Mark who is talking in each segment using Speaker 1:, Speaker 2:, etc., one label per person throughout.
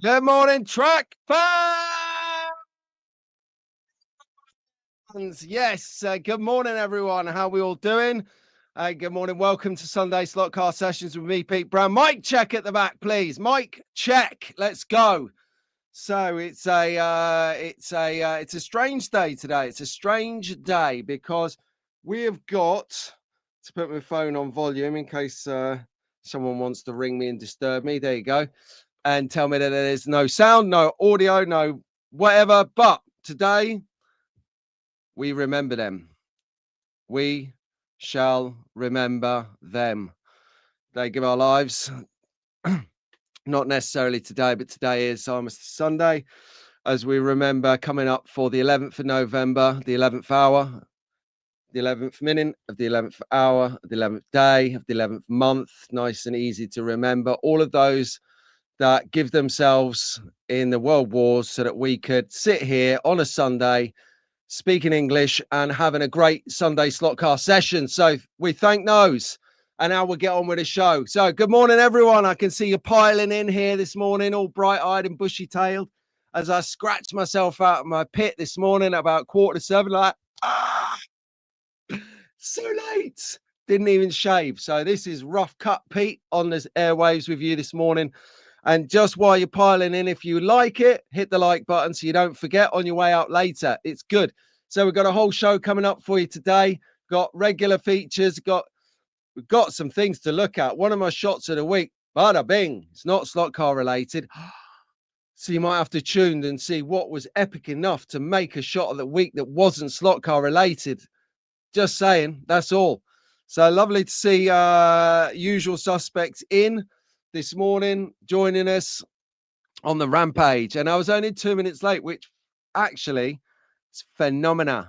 Speaker 1: Good morning, track fans. Yes, good morning, everyone. How are we all doing? Good morning. Welcome to Sunday SlotCar sessions with me, Pete Brown. Mic check at the back, please. Mic check. Let's go. So it's a strange day today. It's a strange day because we have got to put my phone on volume in case someone wants to ring me and disturb me. There you go. And tell me that there's no sound, no audio, no whatever. But today, we remember them. We shall remember them. They give our lives, not necessarily today, but today is Armistice Sunday, as we remember coming up for the 11th of November, the 11th hour, the 11th minute of the 11th hour, the 11th day of the 11th month. Nice and easy to remember. All of those that give themselves in the world wars so that we could sit here on a Sunday, speaking English and having a great Sunday slot car session. So we thank those. And now we'll get on with the show. So good morning, everyone. I can see you piling in here this morning, all bright-eyed and bushy-tailed, as I scratched myself out of my pit this morning at about 6:45, like, so late. Didn't even shave. So this is Rough Cut Pete on the airwaves with you this morning. And just while you're piling in, if you like it, hit the like button so you don't forget on your way out later. It's good. So we've got a whole show coming up for you today. Got regular features. We've got some things to look at. One of my shots of the week, bada bing. It's not slot car related. So you might have to tune and see what was epic enough to make a shot of the week that wasn't slot car related. Just saying, that's all. So lovely to see usual suspects in this morning, joining us on the rampage. And I was only 2 minutes late, which actually is phenomenal.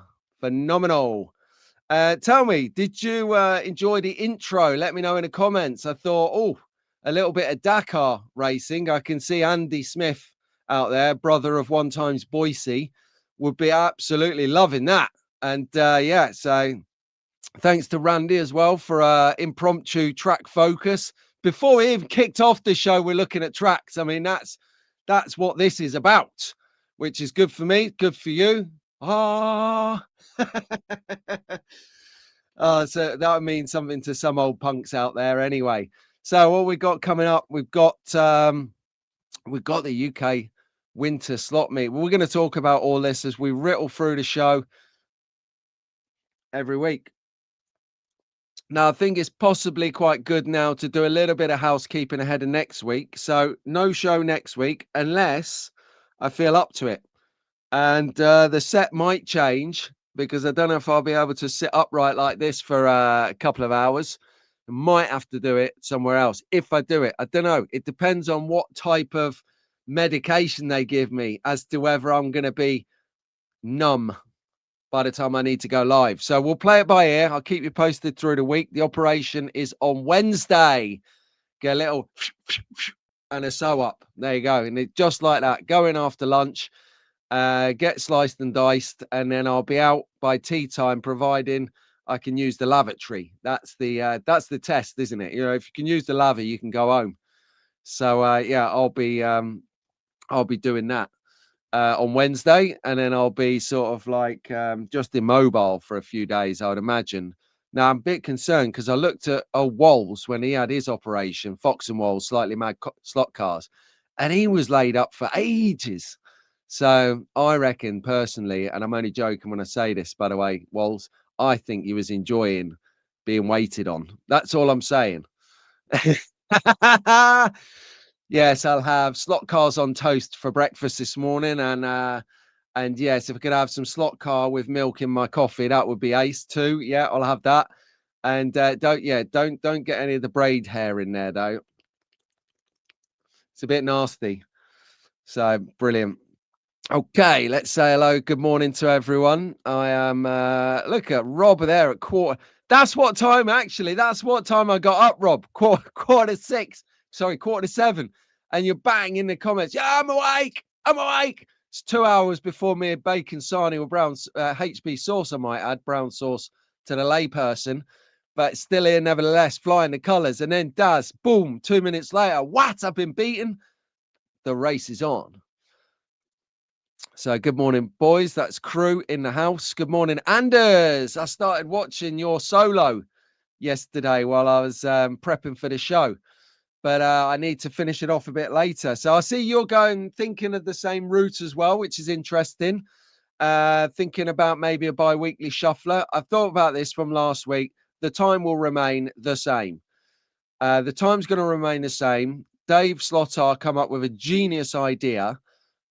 Speaker 1: Tell me, did you enjoy the intro? Let me know in the comments. I thought, oh, a little bit of Dakar racing. I can see Andy Smith out there, brother of One Times Boise, would be absolutely loving that. And yeah, so thanks to Randy as well for impromptu track focus. Before we even kicked off the show, we're looking at tracks. I mean, that's what this is about, which is good for me, good for you. So that would mean something to some old punks out there anyway. So what we got coming up, we've got the UK winter slot meet. We're going to talk about all this as we riddle through the show every week. Now, I think it's possibly quite good now to do a little bit of housekeeping ahead of next week. So no show next week unless I feel up to it. And the set might change because I don't know if I'll be able to sit upright like this for a couple of hours. I might have to do it somewhere else. If I do it, I don't know. It depends on what type of medication they give me as to whether I'm going to be numb by the time I need to go live. So we'll play it by ear. I'll keep you posted through the week. The operation is on Wednesday. Get a little and a sew up. There you go. And it just like that, going after lunch, get sliced and diced, and then I'll be out by tea time, providing I can use the lavatory. That's the test, isn't it? You know, if you can use the laver, you can go home. So yeah, I'll be doing that on Wednesday, and then I'll be sort of like just immobile for a few days, I would imagine. Now I'm a bit concerned because I looked at Walls when he had his operation, Fox and Walls, Slightly Mad Slot Cars, and he was laid up for ages. So I reckon personally, and I'm only joking when I say this, by the way, Walls, I think he was enjoying being waited on. That's all I'm saying. Yes, I'll have slot cars on toast for breakfast this morning, and yes, if I could have some slot car with milk in my coffee, that would be ace too. Yeah, I'll have that. And don't get any of the braid hair in there though. It's a bit nasty. So brilliant. Okay, let's say hello. Good morning to everyone. I am look at Rob there at quarter. That's what time actually. That's what time I got up, Rob. Quarter 6. Sorry, 6:45. And you're bang in the comments. Yeah, I'm awake. It's 2 hours before me and bacon sarnie or brown HB sauce, I might add, brown sauce to the layperson. But still here nevertheless, flying the colours. And then Daz, boom, 2 minutes later. What? I've been beaten. the race is on. So good morning, boys. That's crew in the house. Good morning, Anders. I started watching your solo yesterday while I was prepping for the show, but I need to finish it off a bit later. So I see you're thinking of the same route as well, which is interesting. Thinking about maybe a bi-weekly shuffler. I've thought about this from last week. The time will remain the same. The time's going to remain the same. Dave Slot.it come up with a genius idea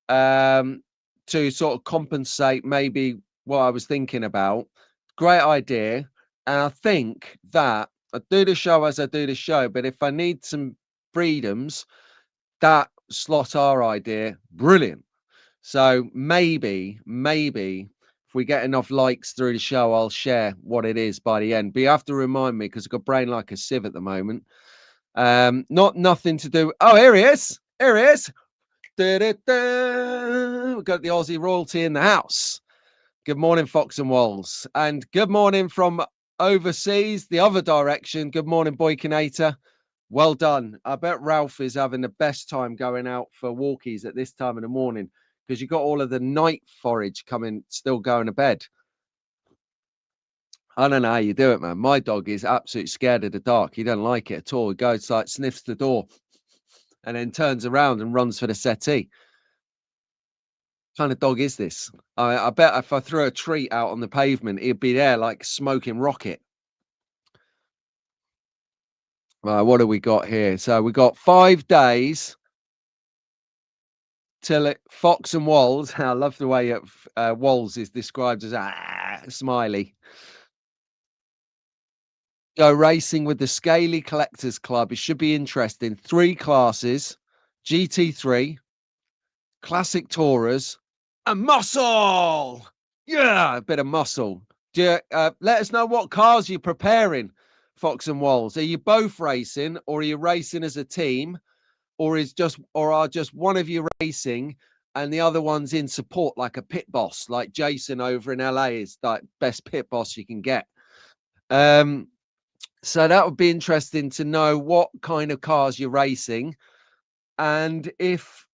Speaker 1: to sort of compensate maybe what I was thinking about. Great idea. And I think that I do the show as I do the show, but if I need some freedoms, that Slot.it idea, brilliant. So maybe if we get enough likes through the show, I'll share what it is by the end. But you have to remind me because I've got brain like a sieve at the moment. Nothing to do. Oh, here he is. Here he is. Da-da-da. We've got the Aussie royalty in the house. Good morning, Fox and Walls. And good morning from overseas, the other direction. Good morning, Boykinator. Well done. I bet Ralph is having the best time going out for walkies at this time in the morning because you've got all of the night forage coming, still going to bed. I don't know how you do it, man. My dog is absolutely scared of the dark. He doesn't like it at all. He goes like sniffs the door and then turns around and runs for the settee. What kind of dog is this? I bet if I threw a treat out on the pavement, he'd be there like smoking rocket. Right, what do we got here? So we got 5 days till it, Fox and Walls. I love the way Walls is described as smiley. Go racing with the Scaly Collectors Club. It should be interesting. 3 classes, GT3, Classic Tourers, and muscle. Yeah, a bit of muscle. Do you, let us know what cars you're preparing, Fox and Walls. Are you both racing, or are you racing as a team, or are just one of you racing and the other one's in support, like a pit boss, like Jason over in LA is like best pit boss you can get. So that would be interesting to know what kind of cars you're racing, and if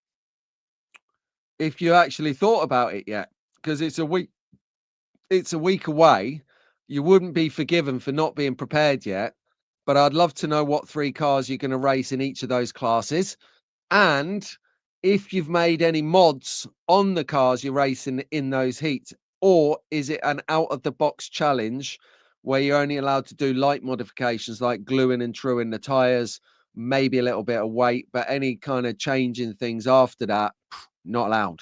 Speaker 1: you actually thought about it yet, because it's a week away. You wouldn't be forgiven for not being prepared yet, but I'd love to know what 3 cars you're going to race in each of those classes, and if you've made any mods on the cars you're racing in those heats, or is it an out of the box challenge where you're only allowed to do light modifications like gluing and truing the tires, maybe a little bit of weight, but any kind of changing things after that, not allowed.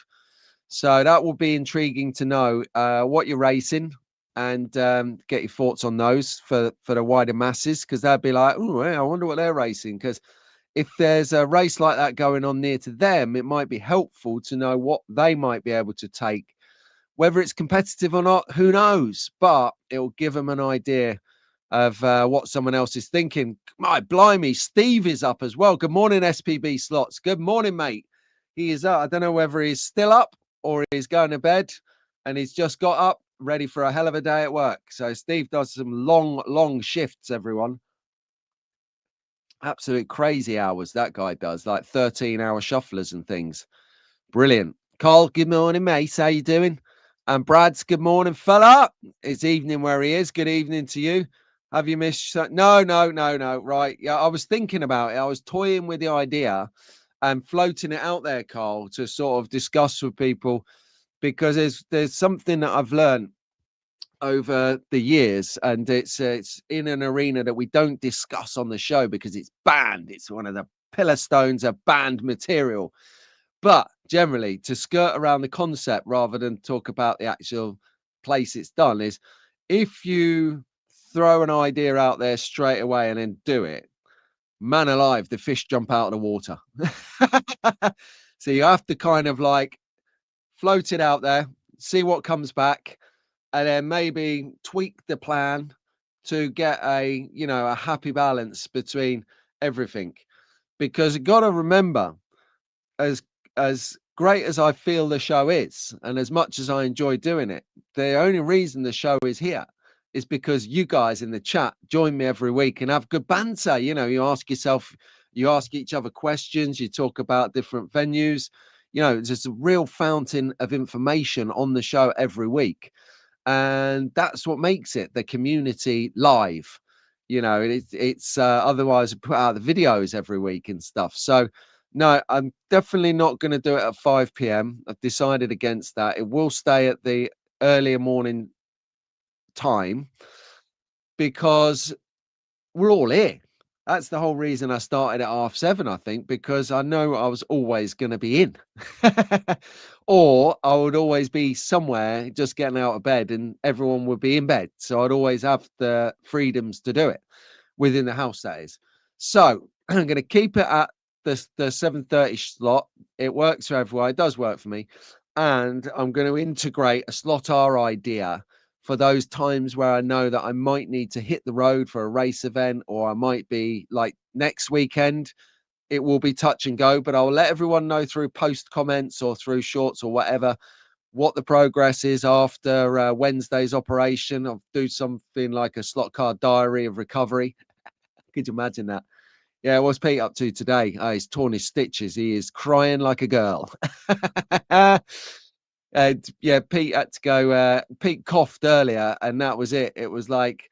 Speaker 1: So that will be intriguing to know what you're racing, and get your thoughts on those for the wider masses, because they'll be like, oh, I wonder what they're racing. Because if there's a race like that going on near to them, it might be helpful to know what they might be able to take. Whether it's competitive or not, who knows? But it'll give them an idea of what someone else is thinking. My blimey, Steve is up as well. Good morning, SPB Slots. Good morning, mate. He is up. I don't know whether he's still up or he's going to bed, and he's just got up, ready for a hell of a day at work. So Steve does some long shifts, everyone. Absolute crazy hours that guy does, like 13-hour shufflers and things. Brilliant. Carl, good morning, mate. How you doing? And Brad's good morning, fella. It's evening where he is. Good evening to you. Have you missed? No. Right. Yeah, I was thinking about it. I was toying with the idea and floating it out there, Carl, to sort of discuss with people, because there's something that I've learned over the years, and it's in an arena that we don't discuss on the show because it's banned. It's one of the pillar stones of banned material. But generally, to skirt around the concept rather than talk about the actual place it's done, is if you throw an idea out there straight away and then do it, man alive, the fish jump out of the water. So you have to kind of like float it out there, see what comes back, and then maybe tweak the plan to get a happy balance between everything. Because you got to remember, as great as I feel the show is, and as much as I enjoy doing it, the only reason the show is here is because you guys in the chat join me every week and have good banter. You ask yourself, You ask each other questions. You talk about different venues. You know, it's just a real fountain of information on the show every week. And that's what makes it the community live. You know, it's otherwise I put out the videos every week and stuff. So no, I'm definitely not going to do it at 5 p.m. I've decided against that. It will stay at the earlier morning time because we're all here. That's the whole reason I started at 7:30, I think, because I know I was always going to be in, or I would always be somewhere just getting out of bed and everyone would be in bed. So I'd always have the freedoms to do it within the house, that is. So I'm going to keep it at the 7:30 slot. It works for everyone. It does work for me. And I'm going to integrate a Slot.R idea for those times where I know that I might need to hit the road for a race event, or I might be like next weekend. It will be touch and go, but I'll let everyone know through post comments or through shorts or whatever what the progress is after Wednesday's operation. I'll do something like a slot car diary of recovery. Could you imagine that? Yeah, what's Pete up to today? Oh, he's torn his stitches. He is crying like a girl. Yeah, Pete had to go. Pete coughed earlier, and that was it. It was like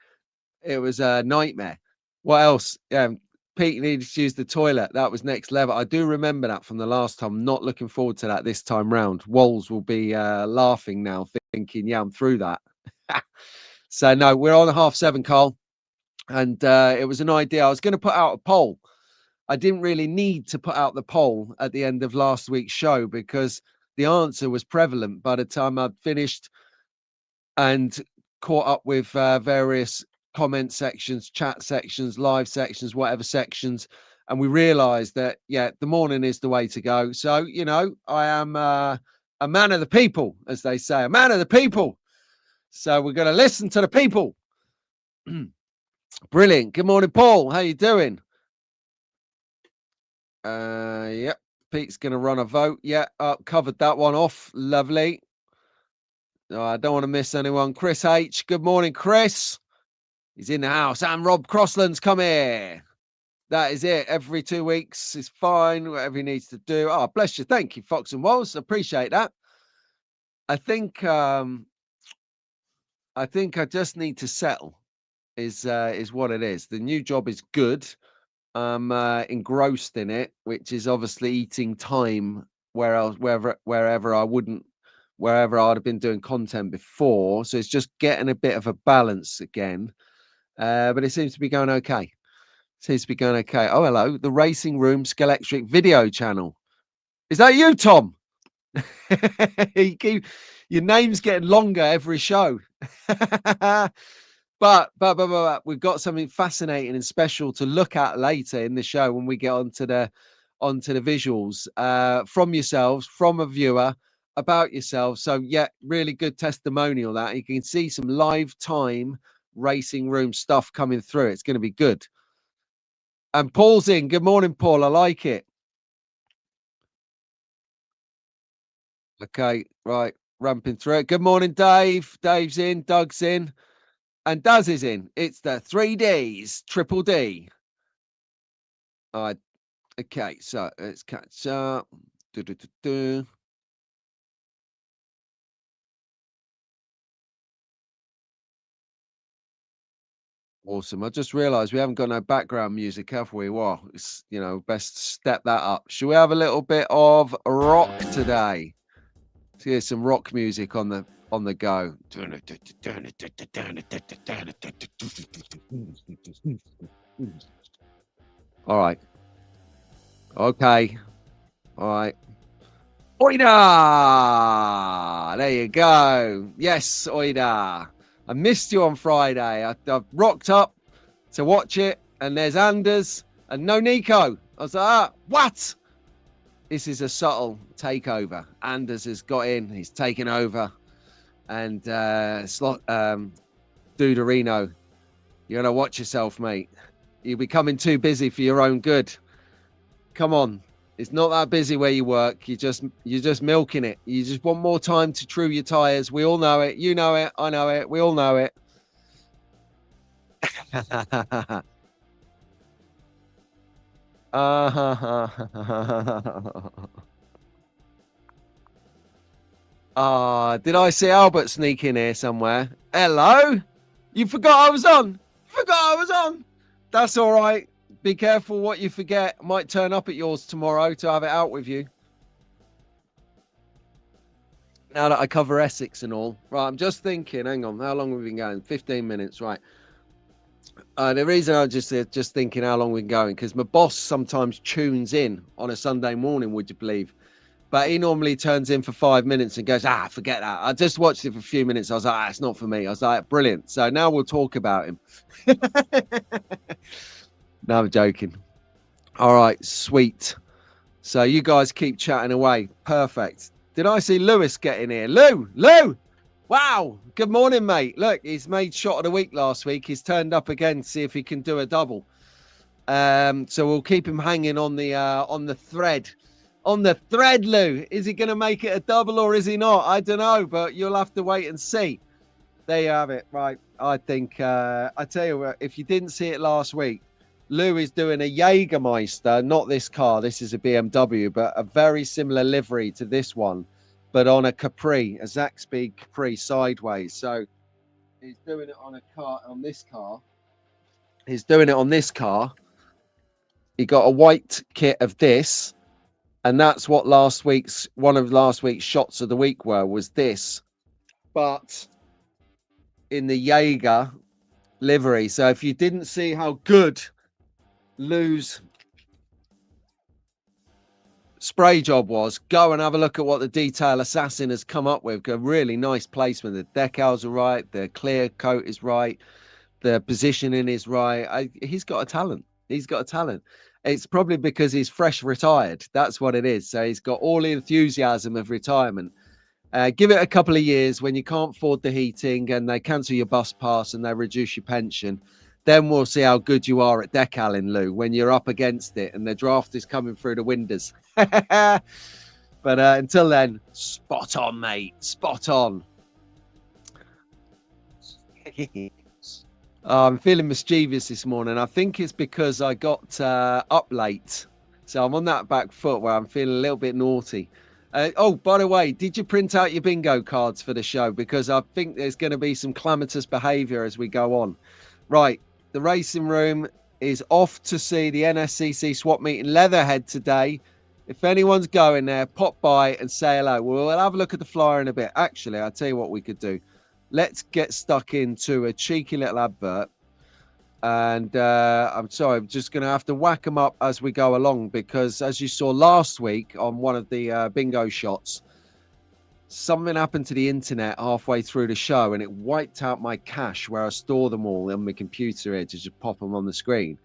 Speaker 1: it was a nightmare. What else? Pete needed to use the toilet. That was next level. I do remember that from the last time. Not looking forward to that this time round. Walls will be laughing now, thinking, "Yeah, I'm through that." So no, we're on 7:30, Carl, and it was an idea. I was going to put out a poll. I didn't really need to put out the poll at the end of last week's show because the answer was prevalent by the time I'd finished and caught up with various comment sections, chat sections, live sections, whatever sections. And we realized that, yeah, the morning is the way to go. So, you know, I am a man of the people, as they say, a man of the people. So we're going to listen to the people. Brilliant. Good morning, Paul. How you doing? Yep. Pete's going to run a vote. Yeah, covered that one off. Lovely. I don't want to miss anyone. Chris H. Good morning, Chris. He's in the house. And Rob Crossland's come here. That is it. Every 2 weeks is fine. Whatever he needs to do. Oh, bless you. Thank you, Fox and Walls. Appreciate that. I think I just need to settle. Is what it is. The new job is good. I'm engrossed in it, which is obviously eating time wherever I'd have been doing content before. So it's just getting a bit of a balance again. But it seems to be going okay. Oh, hello. The Racing Room Scalextric video channel. Is that you, Tom? Your name's getting longer every show. But we've got something fascinating and special to look at later in the show when we get onto the visuals from yourselves, from a viewer about yourselves. So yeah, really good testimonial that you can see some live time Racing Room stuff coming through. It's going to be good. And Paul's in. Good morning, Paul. I like it. Okay, right, ramping through it. Good morning, Dave. Dave's in. Doug's in. And Daz is in. It's the 3 Ds, triple D. All right. Okay, so let's catch up. Awesome. I just realized we haven't got no background music, have we? Well, it's, you know, best step that up. Should we have a little bit of rock today? Let's hear some rock music on the go. All right. Okay. All right. Oida! There you go. Yes, Oida. I missed you on Friday. I rocked up to watch it, and there's Anders and no Nico. I was like, what? This is a subtle takeover. Anders has got in. He's taken over. And Slot Duderino, you got to watch yourself, mate. You're becoming too busy for your own good. Come on. It's not that busy where you work. You're just milking it. You just want more time to true your tires. We all know it. You know it. I know it. We all know it. Did I see Albert sneak in here somewhere? Hello? You forgot I was on. Forgot I was on. That's all right. Be careful what you forget. I might turn up at yours tomorrow to have it out with you. Now that I cover Essex and all. Right, I'm just thinking, hang on, how long have we been going? 15 minutes, right. The reason I'm just thinking how long we've been going, because my boss sometimes tunes in on a Sunday morning, would you believe? But he normally turns in for 5 minutes and goes, forget that. I just watched it for a few minutes. I was like, it's not for me. I was like, brilliant. So now we'll talk about him. No, I'm joking. All right, sweet. So you guys keep chatting away. Perfect. Did I see Lewis get in here? Lou! Wow. Good morning, mate. Look, he's made shot of the week last week. He's turned up again to see if he can do a double. So we'll keep him hanging on the thread. On the thread, Lou. Is he going to make it a double or is he not? I don't know, but you'll have to wait and see. There you have it. Right. I think, I tell you what, if you didn't see it last week, Lou is doing a Jägermeister, not this car. This is a BMW, but a very similar livery to this one, but on a Capri, a Zaxby Capri sideways. So he's doing it on a car, on this car. He's doing it on this car. He got a white kit of this. And that's what one of last week's shots of the week was this, but in the Jaeger livery. So if you didn't see how good Lou's spray job was, go and have a look at what the Detail Assassin has come up with. A really nice placement. The decals are right. The clear coat is right. The positioning is right. He's got a talent. He's got a talent. It's probably because he's fresh retired. That's what it is. So he's got all the enthusiasm of retirement. Give it a couple of years when you can't afford the heating and they cancel your bus pass and they reduce your pension. Then we'll see how good you are at decaling, Lou, when you're up against it and the draft is coming through the windows. But until then, spot on, mate. Spot on. I'm feeling mischievous this morning. I think it's because I got up late. So I'm on that back foot where I'm feeling a little bit naughty. Oh, by the way, did you print out your bingo cards for the show? Because I think there's going to be some calamitous behaviour as we go on. Right, the racing room is off to see the NSCC swap meet in Leatherhead today. If anyone's going there, pop by and say hello. We'll have a look at the flyer in a bit. Actually, I'll tell you what we could do. Let's get stuck into a cheeky little advert. And I'm sorry, I'm just going to have to whack them up as we go along, because as you saw last week on one of the bingo shots, something happened to the internet halfway through the show and it wiped out my cache where I store them all on my computer here to just pop them on the screen.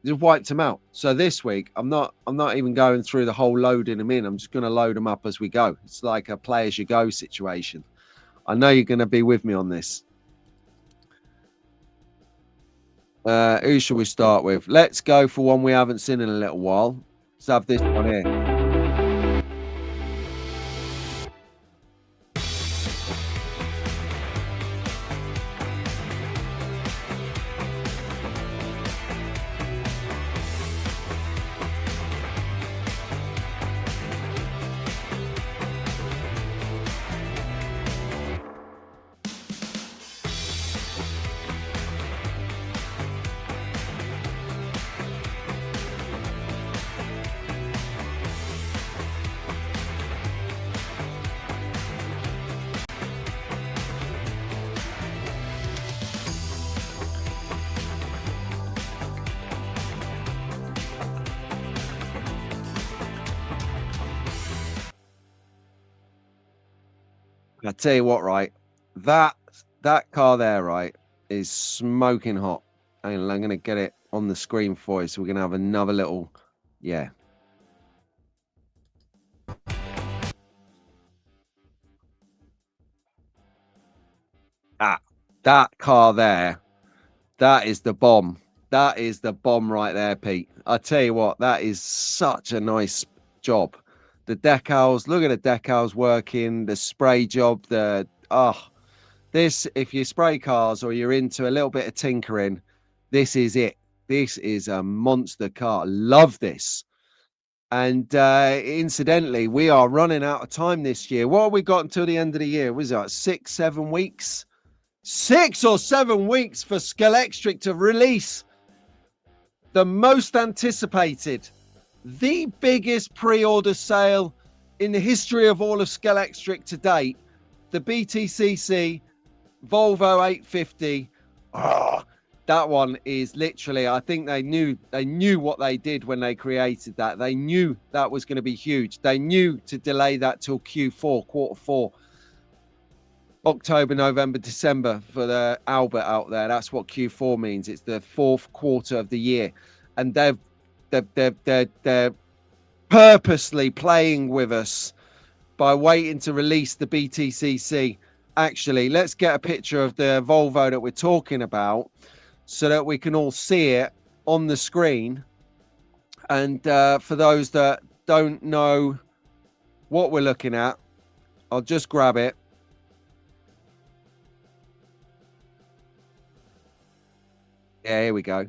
Speaker 1: Just wiped them out. So this week, I'm not even going through the whole loading them in. I'm just going to load them up as we go. It's like a play as you go situation. I know you're going to be with me on this. Who shall we start with? Let's go for one we haven't seen in a little while. Let's have this one here. I tell you what, right? That car there, right, is smoking hot. And I'm going to get it on the screen for you, so we're going to have another little, yeah. That car there, that is the bomb. That is the bomb right there, Pete. I tell you what, that is such a nice job. The decals, look at the decals working, the spray job, this, if you spray cars or you're into a little bit of tinkering, this is it. This is a monster car. Love this. And incidentally, we are running out of time this year. What have we got until the end of the year? Was it like 6, 7 weeks? 6 or 7 weeks for Scalextric to release the most anticipated, the biggest pre-order sale in the history of all of Scalextric to date. The BTCC Volvo 850. Oh, that one is literally, I think they knew what they did when they created that. They knew that was going to be huge. They knew to delay that till Q4, quarter 4. October, November, December for the Albert out there. That's what Q4 means. It's the 4th quarter of the year. And they're purposely playing with us by waiting to release the BTCC. Actually, let's get a picture of the Volvo that we're talking about so that we can all see it on the screen. And for those that don't know what we're looking at, I'll just grab it. Yeah, here we go.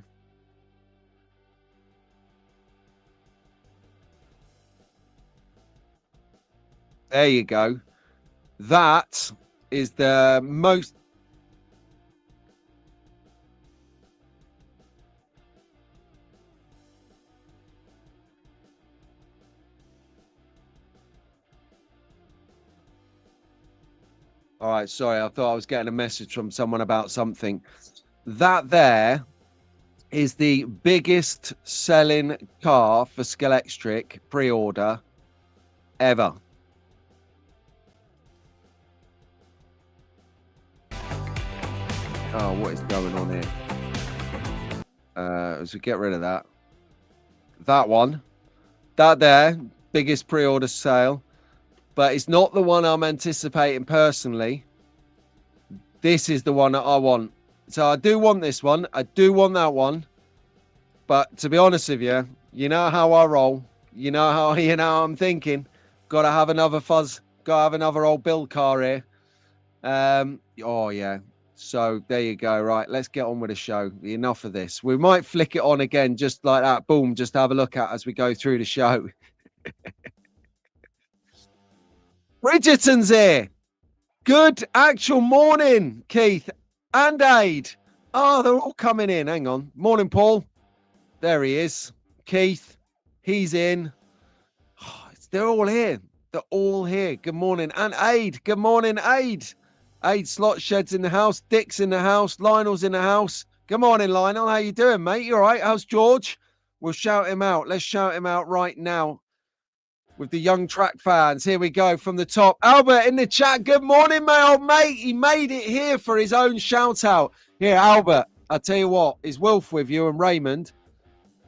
Speaker 1: There you go. That is the most... All right, sorry, I thought I was getting a message from someone about something. That there is the biggest selling car for Scalextric pre-order ever. Oh, what is going on here? So get rid of that. That one. That there, biggest pre-order sale. But it's not the one I'm anticipating personally. This is the one that I want. So I do want this one. I do want that one. But to be honest with you, you know how I roll. You know how I'm thinking. Got to have another fuzz. Got to have another old build car here. Oh, yeah. So there you go. Right, let's get on with the show. Enough of this. We might flick it on again just like that. Boom, just have a look at as we go through the show. Bridgerton's here. Good actual morning, Keith and Aid. Oh, they're all coming in. Hang on. Morning, Paul. There he is. Keith, he's in. Oh, they're all here. They're all here. Good morning. And Aid. Good morning, Aid. Aid Slot Shed's in the house. Dick's in the house. Lionel's in the house. Good morning, Lionel. How you doing, mate? You all right? How's George? We'll shout him out. Let's shout him out right now with the young track fans. Here we go from the top. Albert in the chat. Good morning, my old mate. He made it here for his own shout out. Here, Albert, I'll tell you what, is Wilf with you and Raymond?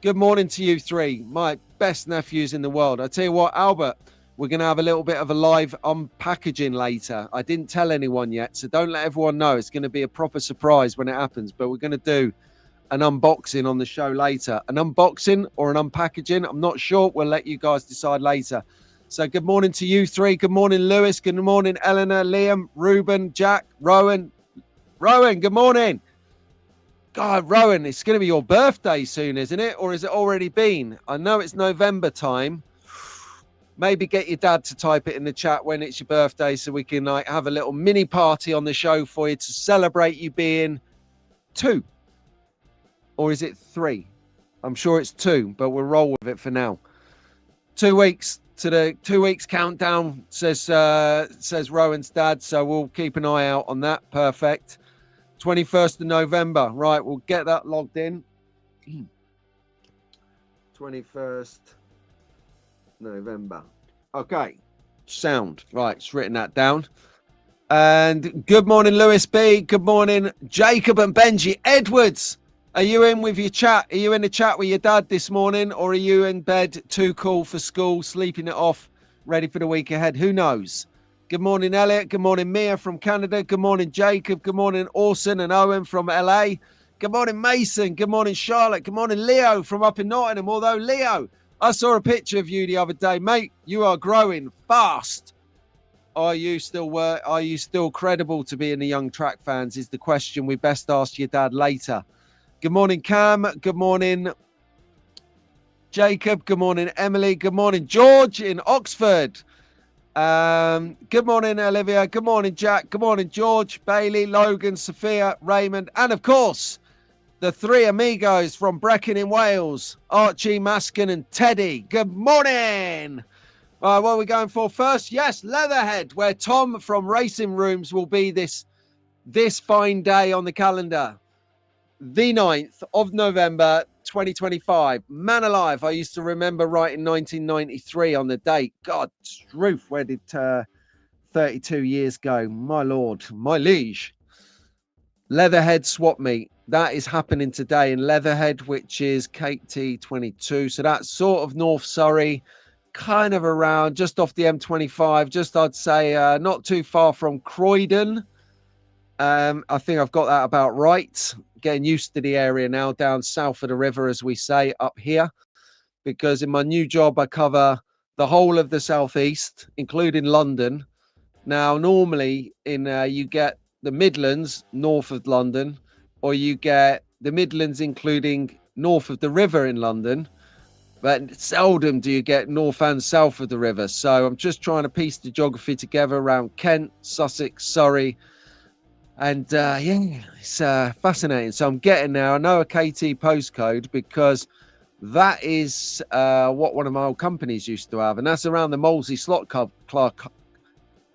Speaker 1: Good morning to you three, my best nephews in the world. I tell you what, Albert, we're going to have a little bit of a live unpackaging later. I didn't tell anyone yet, so don't let everyone know. It's going to be a proper surprise when it happens, but we're going to do an unboxing on the show later. An unboxing or an unpackaging, I'm not sure. We'll let you guys decide later. So good morning to you three. Good morning, Lewis. Good morning, Eleanor, Liam, Ruben, Jack, Rowan. Rowan, good morning. God, Rowan, it's going to be your birthday soon, isn't it? Or has it already been? I know it's November time. Maybe get your dad to type it in the chat when it's your birthday so we can like have a little mini party on the show for you to celebrate you being 2. Or is it 3? I'm sure it's 2, but we'll roll with it for now. 2 weeks to the 2 weeks countdown, says Rowan's dad. So we'll keep an eye out on that. Perfect. 21st of November. Right, we'll get that logged in. 21st November. Okay. Sound. Right, it's written that down. And good morning, Lewis B. Good morning, Jacob and Benji. Edwards, are you in with your chat? Are you in the chat with your dad this morning? Or are you in bed, too cool for school, sleeping it off, ready for the week ahead? Who knows? Good morning, Elliot. Good morning, Mia from Canada. Good morning, Jacob. Good morning, Orson and Owen from LA. Good morning, Mason. Good morning, Charlotte. Good morning, Leo from up in Nottingham. Although, Leo, I saw a picture of you the other day. Mate, you are growing fast. Are you still credible to be in the young track fans is the question we best ask your dad later. Good morning, Cam. Good morning, Jacob. Good morning, Emily. Good morning, George in Oxford. Good morning, Olivia. Good morning, Jack. Good morning, George, Bailey, Logan, Sophia, Raymond, and of course, the three amigos from Brecon in Wales, Archie, Maskin, and Teddy. Good morning. What are we going for first? Yes, Leatherhead, where Tom from Racing Rooms will be this fine day on the calendar. The 9th of November, 2025. Man alive, I used to remember writing 1993 on the date. God, Ruth, where did 32 years go? My lord, my liege. Leatherhead swap meet. That is happening today in Leatherhead, which is KT22. So that's sort of North Surrey, kind of around just off the M25, just I'd say not too far from Croydon. I think I've got that about right. Getting used to the area now, down south of the river, as we say, up here, because in my new job, I cover the whole of the southeast, including London. Now, normally you get the Midlands north of London, or you get the Midlands including north of the river in London, but seldom do you get north and south of the river. So I'm just trying to piece the geography together around Kent, Sussex, Surrey. And yeah, it's fascinating. So I'm getting there. I know a KT postcode because that is what one of my old companies used to have. And that's around the Molesey Slot Club.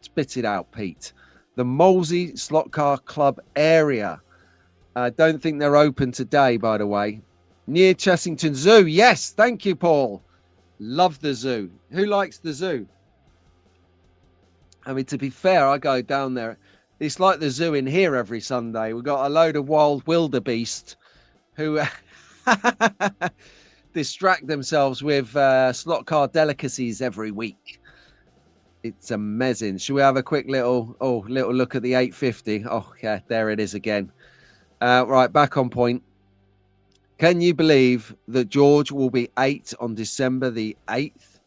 Speaker 1: Spit it out, Pete. The Molesey Slot Car Club area. I don't think they're open today, by the way. Near Chessington Zoo. Yes, thank you, Paul. Love the zoo. Who likes the zoo? I mean, to be fair, I go down there. It's like the zoo in here every Sunday. We've got a load of wild wildebeest who distract themselves with slot car delicacies every week. It's amazing. Should we have a quick little look at the 850? Oh, yeah, there it is again. Right, back on point. Can you believe that George will be 8 on December the 8th?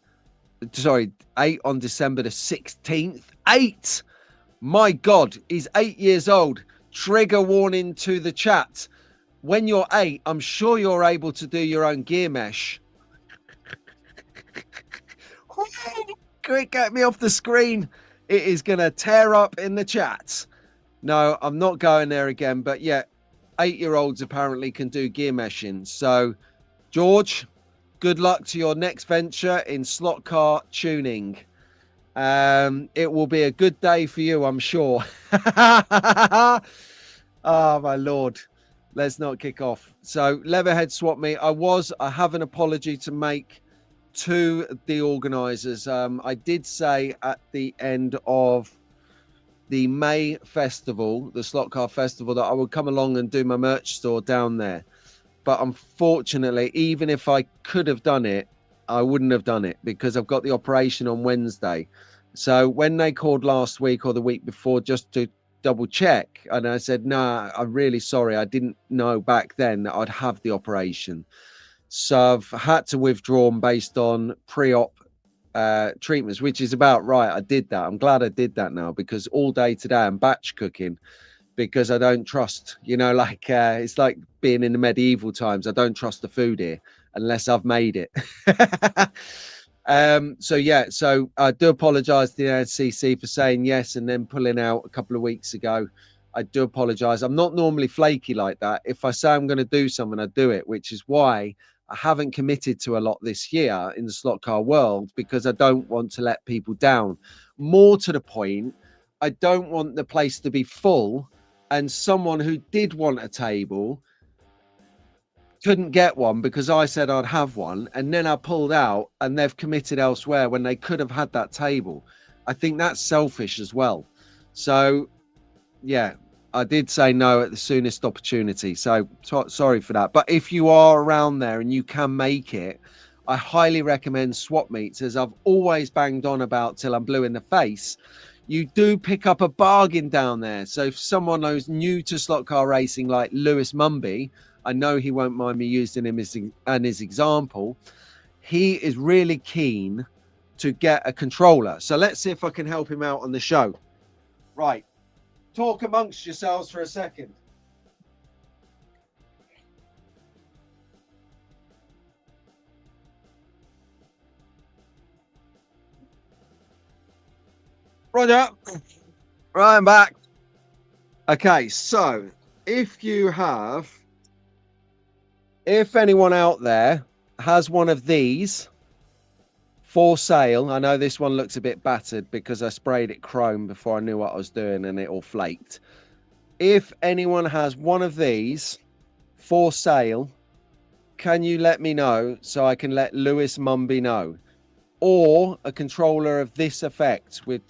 Speaker 1: Sorry, 8 on December the 16th. 8! My God, he's 8 years old. Trigger warning to the chat. When you're 8, I'm sure you're able to do your own gear mesh. Quick, get me off the screen. It is going to tear up in the chat. No, I'm not going there again. But yeah, 8-year-olds apparently can do gear meshing. So, George, good luck to your next venture in slot car tuning. It will be a good day for you, I'm sure. Oh, my Lord. Let's not kick off. So, Leatherhead swap meet. I have an apology to make to the organisers. I did say at the end of the May festival, the Slot Car Festival, that I would come along and do my merch store down there. But unfortunately, even if I could have done it, I wouldn't have done it because I've got the operation on Wednesday. So when they called last week or the week before just to double check, and I said, nah, I'm really sorry. I didn't know back then that I'd have the operation. So I've had to withdraw based on pre-op treatments, which is about right. I did that. I'm glad I did that now because all day today I'm batch cooking because I don't trust, like it's like being in the medieval times. I don't trust the food here unless I've made it. So I do apologize to the NCC for saying yes and then pulling out a couple of weeks ago. I do apologize. I'm not normally flaky like that. If I say I'm going to do something, I do it, which is why I haven't committed to a lot this year in the slot car world because I don't want to let people down. More to the point, I don't want the place to be full and someone who did want a table couldn't get one because I said I'd have one, and then I pulled out and they've committed elsewhere when they could have had that table. I think that's selfish as well. So, yeah, I did say no at the soonest opportunity. So sorry for that. But if you are around there and you can make it, I highly recommend swap meets, as I've always banged on about till I'm blue in the face. You do pick up a bargain down there. So if someone who's new to slot car racing like Lewis Mumby, I know he won't mind me using him as his example. He is really keen to get a controller. So let's see if I can help him out on the show. Right. Talk amongst yourselves for a second. Roger. Right, I'm back. Okay, so if anyone out there has one of these for sale, I know this one looks a bit battered because I sprayed it chrome before I knew what I was doing and it all flaked. If anyone has one of these for sale, can you let me know so I can let Lewis Mumby know? Or a controller of this effect with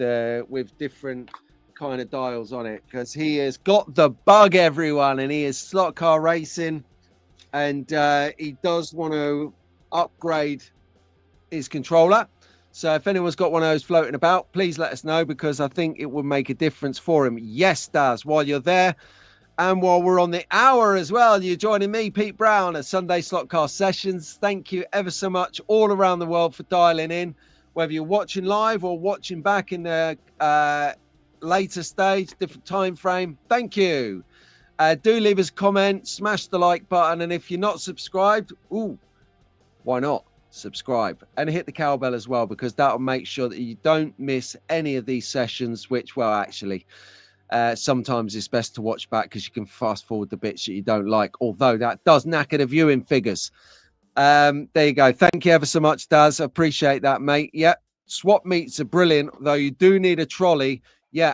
Speaker 1: different kind of dials on it, because he has got the bug, everyone, and he is slot car racing, and he does want to upgrade his controller. So if anyone's got one of those floating about, please let us know, because I think it would make a difference for him. Yes, Daz, while you're there, and while we're on the hour as well, you're joining me, Pete Brown, at Sunday Slot Car Sessions. Thank you ever so much all around the world for dialing in, whether you're watching live or watching back in the later stage, different time frame. Thank you. Do leave us a comment, smash the like button, and if you're not subscribed, why not subscribe and hit the cowbell as well, because that'll make sure that you don't miss any of these sessions, which, well, actually, sometimes it's best to watch back because you can fast forward the bits that you don't like, although that does knacker the viewing figures. There you go. Thank you ever so much, Daz. Appreciate that, mate. Yeah, swap meets are brilliant, though you do need a trolley,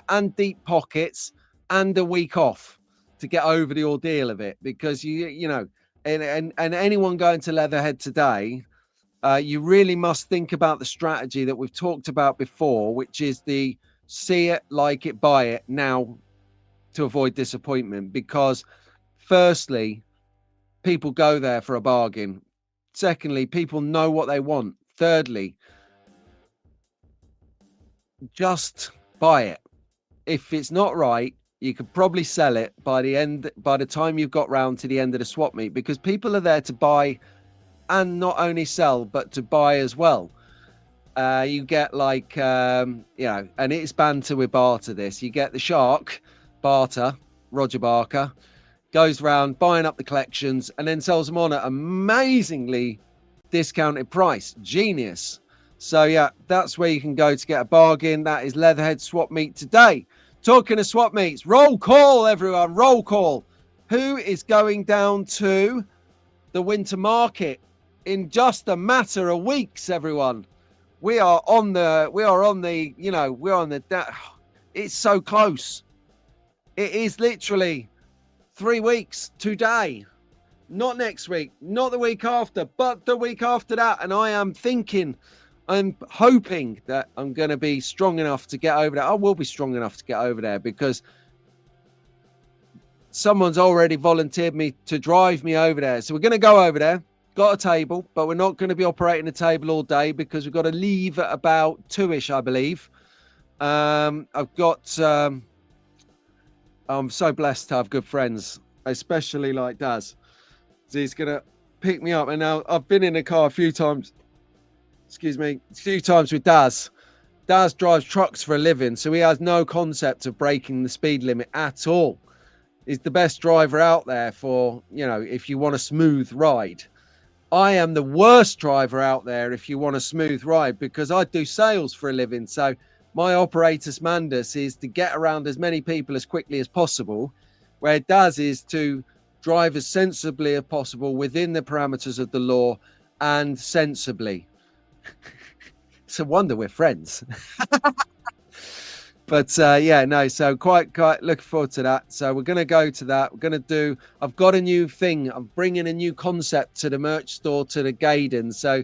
Speaker 1: and deep pockets and a week off to get over the ordeal of it, because you know, and anyone going to Leatherhead today, you really must think about the strategy that we've talked about before, which is the see it, like it, buy it now to avoid disappointment. Because firstly, people go there for a bargain. Secondly, people know what they want. Thirdly, just buy it. If it's not right, you could probably sell it by the time you've got round to the end of the swap meet, because people are there to buy and not only sell, but to buy as well. You get like, and it's banter with barter this. You get the shark, barter, Roger Barker, goes around buying up the collections and then sells them on at amazingly discounted price. Genius. So, yeah, that's where you can go to get a bargain. That is Leatherhead Swap Meet today. Talking of swap meets, roll call, everyone, roll call. Who is going down to the winter market in just a matter of weeks, everyone? We're on the, it's so close. It is literally 3 weeks today, not next week, not the week after, but the week after that. And I'm hoping that I'm going to be strong enough to get over there. I will be strong enough to get over there, because someone's already volunteered me to drive me over there. So we're going to go over there. Got a table, but we're not going to be operating the table all day, because we've got to leave at about 2-ish, I believe. I'm so blessed to have good friends, especially like Daz. So he's going to pick me up. And now I've been in the car a few times with Daz. Daz drives trucks for a living, so he has no concept of breaking the speed limit at all. He's the best driver out there for, if you want a smooth ride. I am the worst driver out there if you want a smooth ride, because I do sales for a living. So my operatus mandus is to get around as many people as quickly as possible, where it does is to drive as sensibly as possible within the parameters of the law and sensibly. It's a wonder we're friends. But so quite looking forward to that. So we're going to go to that. I've got a new thing. I'm bringing a new concept to the merch store, to the Gaydon. So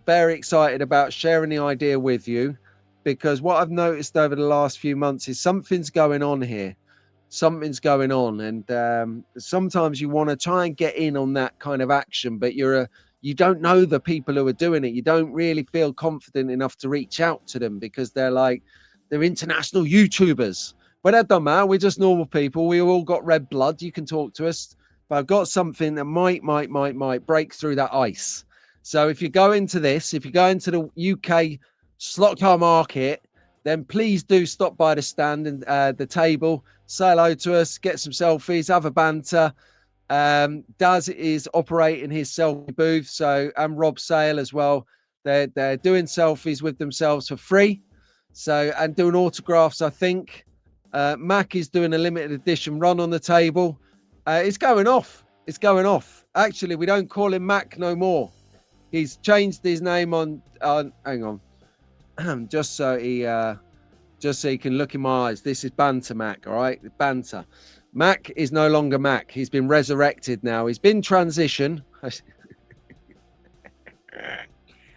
Speaker 1: very excited about sharing the idea with you, because what I've noticed over the last few months is something's going on here. Something's going on. And sometimes you want to try and get in on that kind of action, but you don't know the people who are doing it. You don't really feel confident enough to reach out to them, because they're international YouTubers. But that don't matter. We're just normal people. We all got red blood. You can talk to us. But I've got something that might break through that ice. So if you go into the UK slot car market, then please do stop by the stand and the table. Say hello to us. Get some selfies. Have a banter. Daz is operating his selfie booth. So, and Rob Sale as well. They're doing selfies with themselves for free. So, and doing autographs, I think. Mac is doing a limited edition run on the table. It's going off. It's going off. Actually, we don't call him Mac no more. He's changed his name on hang on. just so he can look in my eyes. This is Banter Mac, all right? Banter. Mac is no longer Mac. He's been resurrected now. He's been transition.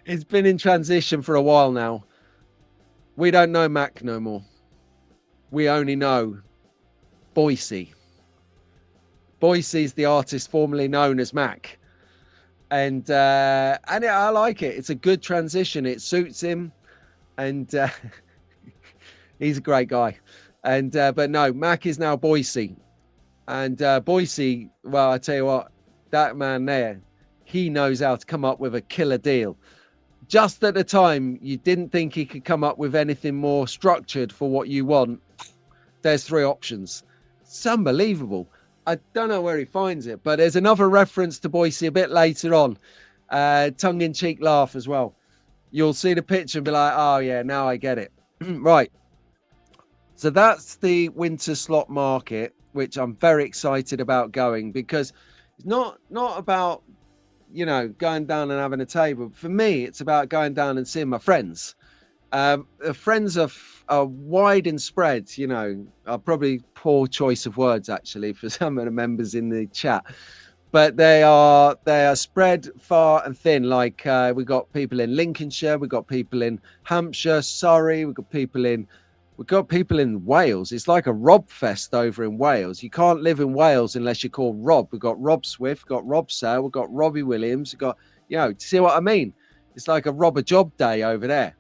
Speaker 1: It's been in transition for a while now. We don't know Mac no more. We only know Boise. Boise's the artist formerly known as Mac. And I like it. It's a good transition. It suits him. And he's a great guy. And but no, Mac is now Boise. And Boise, well, I tell you what, that man there, he knows how to come up with a killer deal. Just at the time you didn't think he could come up with anything more structured for what you want, there's 3 options. It's unbelievable. I don't know where he finds it, but there's another reference to Boise a bit later on. Tongue-in-cheek laugh as well. You'll see the picture and be like, oh yeah, now I get it. Right. So that's the winter slot market, which I'm very excited about going, because it's not about, you know, going down and having a table. For me, it's about going down and seeing my friends. Friends are wide and spread, you know, are probably poor choice of words actually for some of the members in the chat, but they are spread far and thin. Like we got people in Lincolnshire, we got people in Hampshire, Surrey, we got people in Wales. It's like a Rob fest over in Wales. You can't live in Wales unless you're called Rob. We've got Rob Swift, we've got Rob Sale, we've got Robbie Williams, we've got, you know, see what I mean? It's like a Rob a job day over there.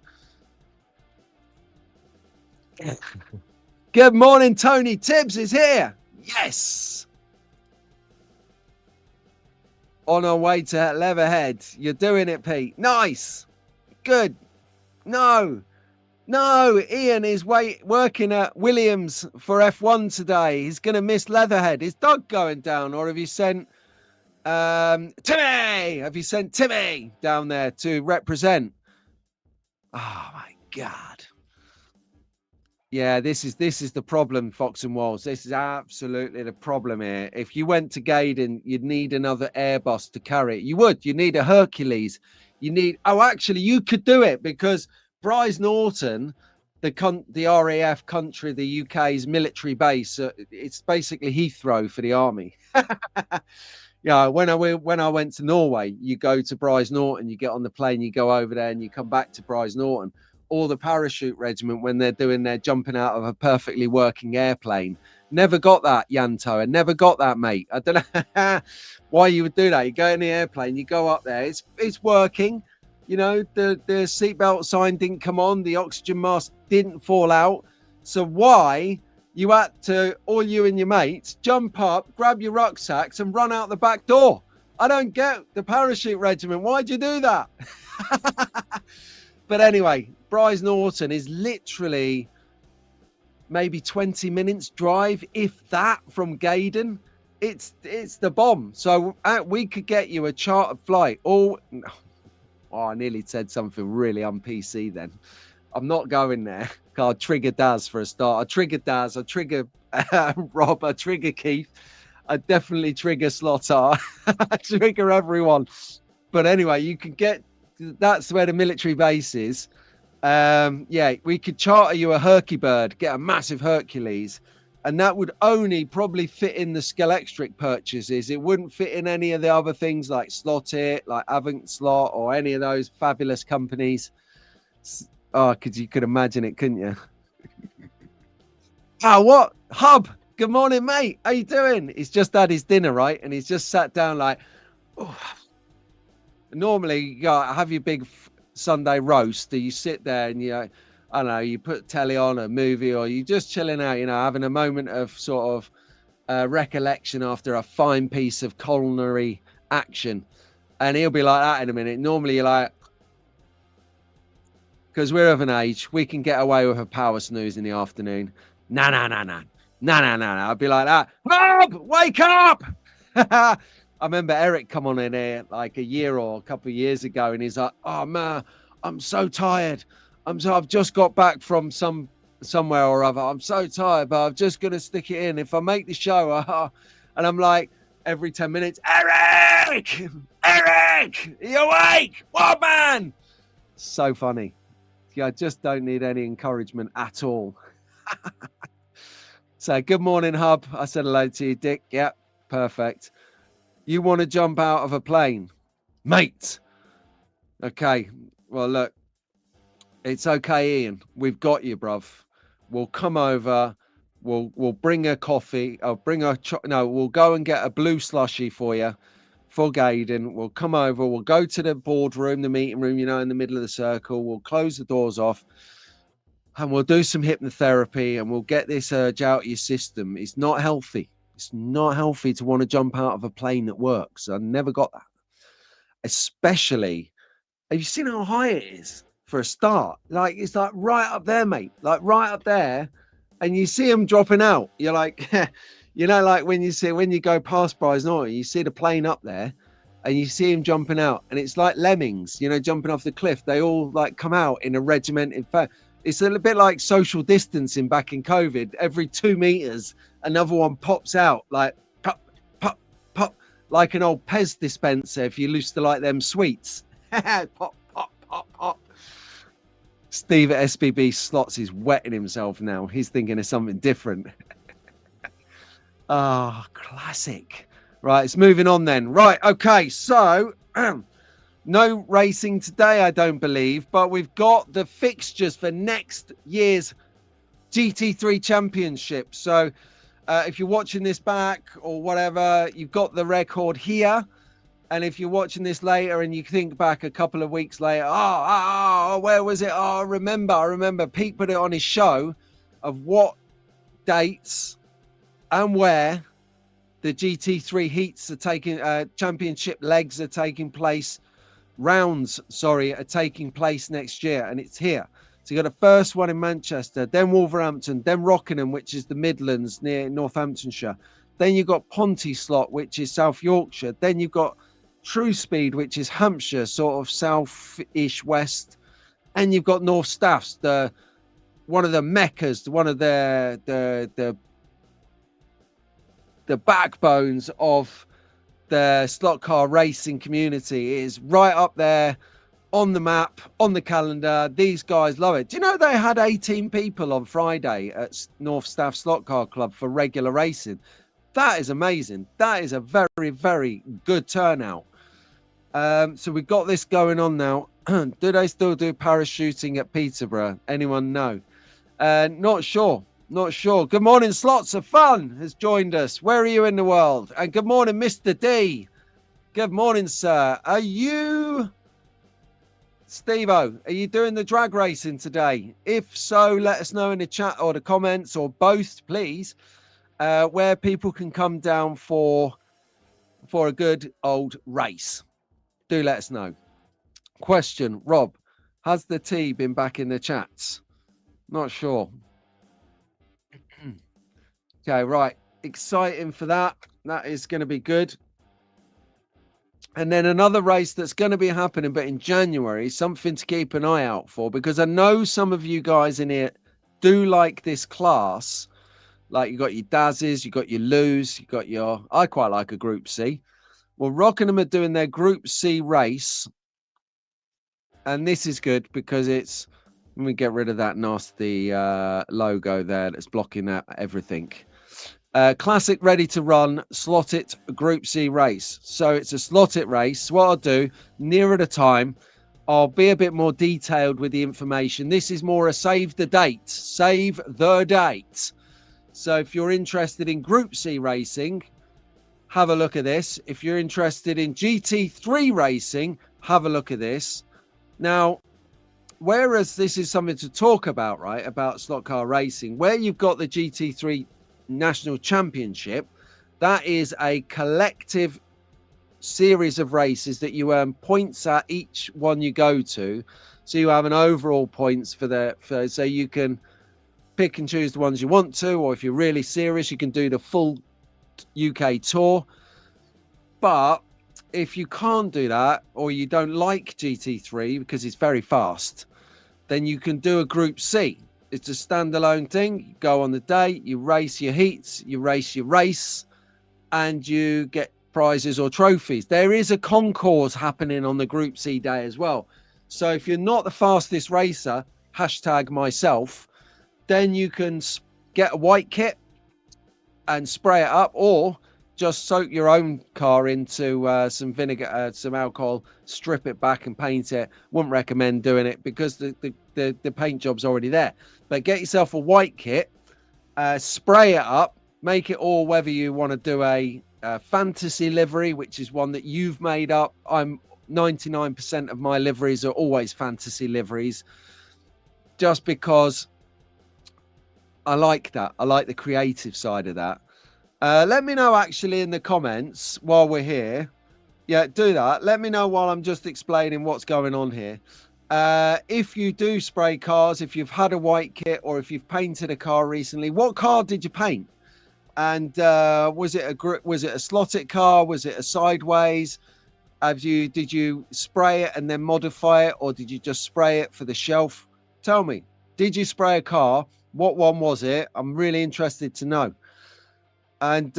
Speaker 1: Good morning, Tony Tibbs is here. Yes. On our way to Leatherhead. You're doing it, Pete. Nice. Good. No, Ian is working at Williams for F1 today. He's going to miss Leatherhead. Is Doug going down, or have you sent Timmy? Have you sent Timmy down there to represent? Oh my God. Yeah, this is the problem, Fox and Walls. This is absolutely the problem here. If you went to Gaydon, you'd need another Airbus to carry it. You need a Hercules. Actually, you could do it, because Bryce Norton, the RAF country, the UK's military base, it's basically Heathrow for the army. Yeah, when I went to Norway, you go to Bryce Norton, you get on the plane, you go over there, and you come back to Bryce Norton. Or the parachute regiment, when they're doing their jumping out of a perfectly working airplane. Never got that, Yanto. I never got that, mate. I don't know why you would do that. You go in the airplane, you go up there, it's working. You know, the seatbelt sign didn't come on, the oxygen mask didn't fall out. So why you had to, all you and your mates, jump up, grab your rucksacks and run out the back door? I don't get the parachute regiment. Why'd you do that? But anyway, Bryce Norton is literally maybe 20 minutes drive, if that, from Gaydon. It's the bomb. So we could get you a chartered flight. Oh, I nearly said something really un-PC then. I'm not going there. I'll trigger Daz for a start. I trigger Daz. I trigger Rob. I trigger Keith. I definitely trigger Slot.it. I trigger everyone. But anyway, you can get... That's where the military base is. Yeah, we could charter you a Hercubird, get a massive Hercules, and that would only probably fit in the Scalextric purchases. It wouldn't fit in any of the other things like Slot.it, like Avant Slot, or any of those fabulous companies. Oh, you could imagine it, couldn't you? Oh, what? Hub, good morning, mate. How you doing? He's just had his dinner, right? And he's just sat down like... Oh. Normally, you have your big Sunday roast. You sit there and I don't know, you put telly on, a movie, or you just chilling out, having a moment of sort of recollection after a fine piece of culinary action. And he'll be like that in a minute. Normally, you're like, because we're of an age, we can get away with a power snooze in the afternoon. No. I'd be like that. Rob, wake up! I remember Eric come on in here like a year or a couple of years ago, and he's like, oh man, I'm so tired. I've just got back from somewhere or other. I'm so tired, but I'm just going to stick it in. If I make the show, and I'm like, every 10 minutes, Eric, are you awake? What, man? So funny. Yeah, I just don't need any encouragement at all. So, good morning, Hub. I said hello to you, Dick. Yeah, perfect. You want to jump out of a plane? Mate. Okay. Well, look, it's okay, Ian. We've got you, bruv. We'll come over. We'll bring a coffee. I'll bring we'll go and get a blue slushy for you, for Gaiden. We'll come over. We'll go to the boardroom, the meeting room, in the middle of the circle. We'll close the doors off and we'll do some hypnotherapy and we'll get this urge out of your system. It's not healthy. It's not healthy to want to jump out of a plane that works. I never got that. Especially, have you seen how high it is for a start? Like, it's like right up there, mate. Like right up there. And you see them dropping out. You're like, like when you go past Brize Norton, you see the plane up there and you see him jumping out. And it's like lemmings, jumping off the cliff. They all like come out in a regimented fashion. It's a little bit like social distancing back in COVID. Every 2 meters, another one pops out like pop, pop, pop, like an old Pez dispenser if you used to like them sweets. Pop, pop, pop, pop. Steve at SBB Slots is wetting himself now. He's thinking of something different. Classic. Right, it's moving on then. Right, okay, so no racing today, I don't believe, but we've got the fixtures for next year's GT3 Championship. So if you're watching this back or whatever, you've got the record here. And if you're watching this later and you think back a couple of weeks later, where was it? I remember Pete put it on his show of what dates and where the GT3 heats are taking, championship legs are taking place, rounds are taking place next year. And it's here. So you got the first one in Manchester, then Wolverhampton, then Rockingham, which is the Midlands near Northamptonshire. Then you've got Ponty Slot, which is South Yorkshire. Then you've got True Speed, which is Hampshire, sort of south-ish west, and you've got North Staffs, one of the meccas, one of the backbones of the slot car racing community. It is right up there on the map, on the calendar. These guys love it. Do you know they had 18 people on Friday at North Staff Slot Car Club for regular racing? That is amazing. That is a very, very good turnout. So we've got this going on now. Do they still do parachuting at Peterborough? Anyone know? Not sure. Good morning, Slots of Fun has joined us. Where are you in the world? And good morning, Mr. D. Good morning, sir. Are you, Steve-O, are you doing the drag racing today? If so, let us know in the chat or the comments or both, please, where people can come down for a good old race. Do let us know. Question, Rob, has the tea been back in the chats? Not sure. Okay, right. Exciting for that. That is going to be good. And then another race that's going to be happening, but in January, something to keep an eye out for, because I know some of you guys in here do like this class. Like you got your Daz's, you got your Lous, you got your, I quite like a Group C. Well, Rockingham are doing their Group C race. And this is good because it's, let me get rid of that nasty logo there that's blocking that everything. Classic ready to run Slot.it Group C race. So it's a Slot.it race. What I'll do nearer the time, I'll be a bit more detailed with the information. This is more a save the date. Save the date. So if you're interested in Group C racing, have a look at this. If you're interested in GT3 racing, have a look at this. Now, whereas this is something to talk about, right, about slot car racing, where you've got the GT3 National Championship, that is a collective series of races that you earn points at each one you go to. So you have an overall points so you can pick and choose the ones you want to, or if you're really serious, you can do the full UK tour. But if you can't do that, or you don't like GT3 because it's very fast, then you can do a Group C. It's a standalone thing. You go on the day, you race your heats, you race your race, and you get prizes or trophies. There is a concourse happening on the Group C day as well. So if you're not the fastest racer, hashtag myself, then you can get a white kit and spray it up, or just soak your own car into some vinegar, some alcohol, strip it back and paint it. Wouldn't recommend doing it because the paint job's already there. But get yourself a white kit, spray it up, make it all, whether you want to do a fantasy livery, which is one that you've made up. 99% of my liveries are always fantasy liveries, just because I like that. I like the creative side of that. Let me know actually in the comments while we're here. Yeah, do that. Let me know while I'm just explaining what's going on here. If you do spray cars, if you've had a white kit, or if you've painted a car recently, what car did you paint? And was it a Slot.it car? Was it a sideways? Did you spray it and then modify it, or did you just spray it for the shelf? Tell me, did you spray a car? What one was it? I'm really interested to know. And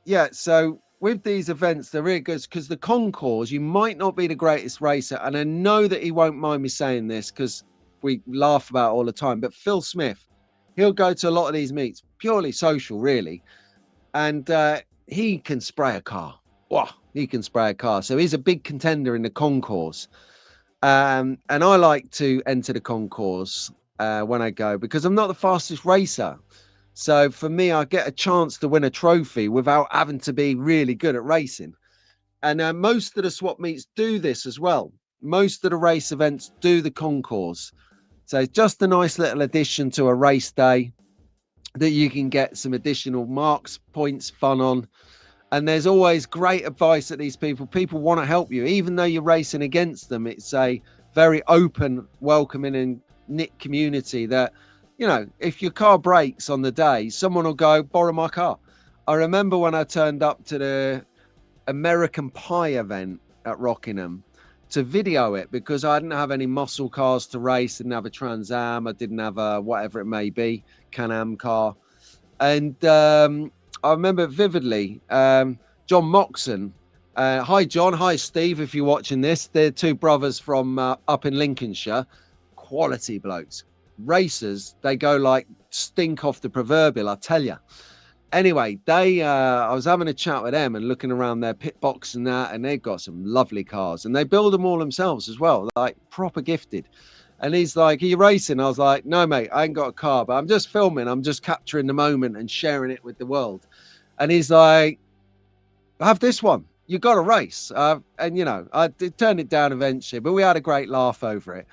Speaker 1: yeah, so with these events, they're really good because the concours, you might not be the greatest racer, and I know that he won't mind me saying this because we laugh about it all the time, but Phil Smith, he'll go to a lot of these meets, purely social really, and he can spray a car. Wow, he can spray a car. So he's a big contender in the concours. And I like to enter the concours when I go, because I'm not the fastest racer. So for me, I get a chance to win a trophy without having to be really good at racing. And most of the swap meets do this as well. Most of the race events do the concours. So it's just a nice little addition to a race day that you can get some additional marks, points, fun on. And there's always great advice that these people want to help you, even though you're racing against them. It's a very open, welcoming and knit community that, you know, if your car breaks on the day, someone will go, borrow my car. I remember when I turned up to the American Pie event at Rockingham to video it, because I didn't have any muscle cars to race, didn't have a Trans Am, I didn't have a whatever it may be, Can-Am car. And I remember vividly, John Moxon. Hi, John. Hi, Steve, if you're watching this. They're two brothers from up in Lincolnshire. Quality blokes. Racers, they go like stink off the proverbial, I tell you. Anyway, I was having a chat with them and looking around their pit box and that, and they've got some lovely cars. And they build them all themselves as well, like proper gifted. And he's like, are you racing? I was like, no, mate, I ain't got a car, but I'm just filming. I'm just capturing the moment and sharing it with the world. And he's like, have this one. You got to race. And, you know, I did turn it down eventually, but we had a great laugh over it.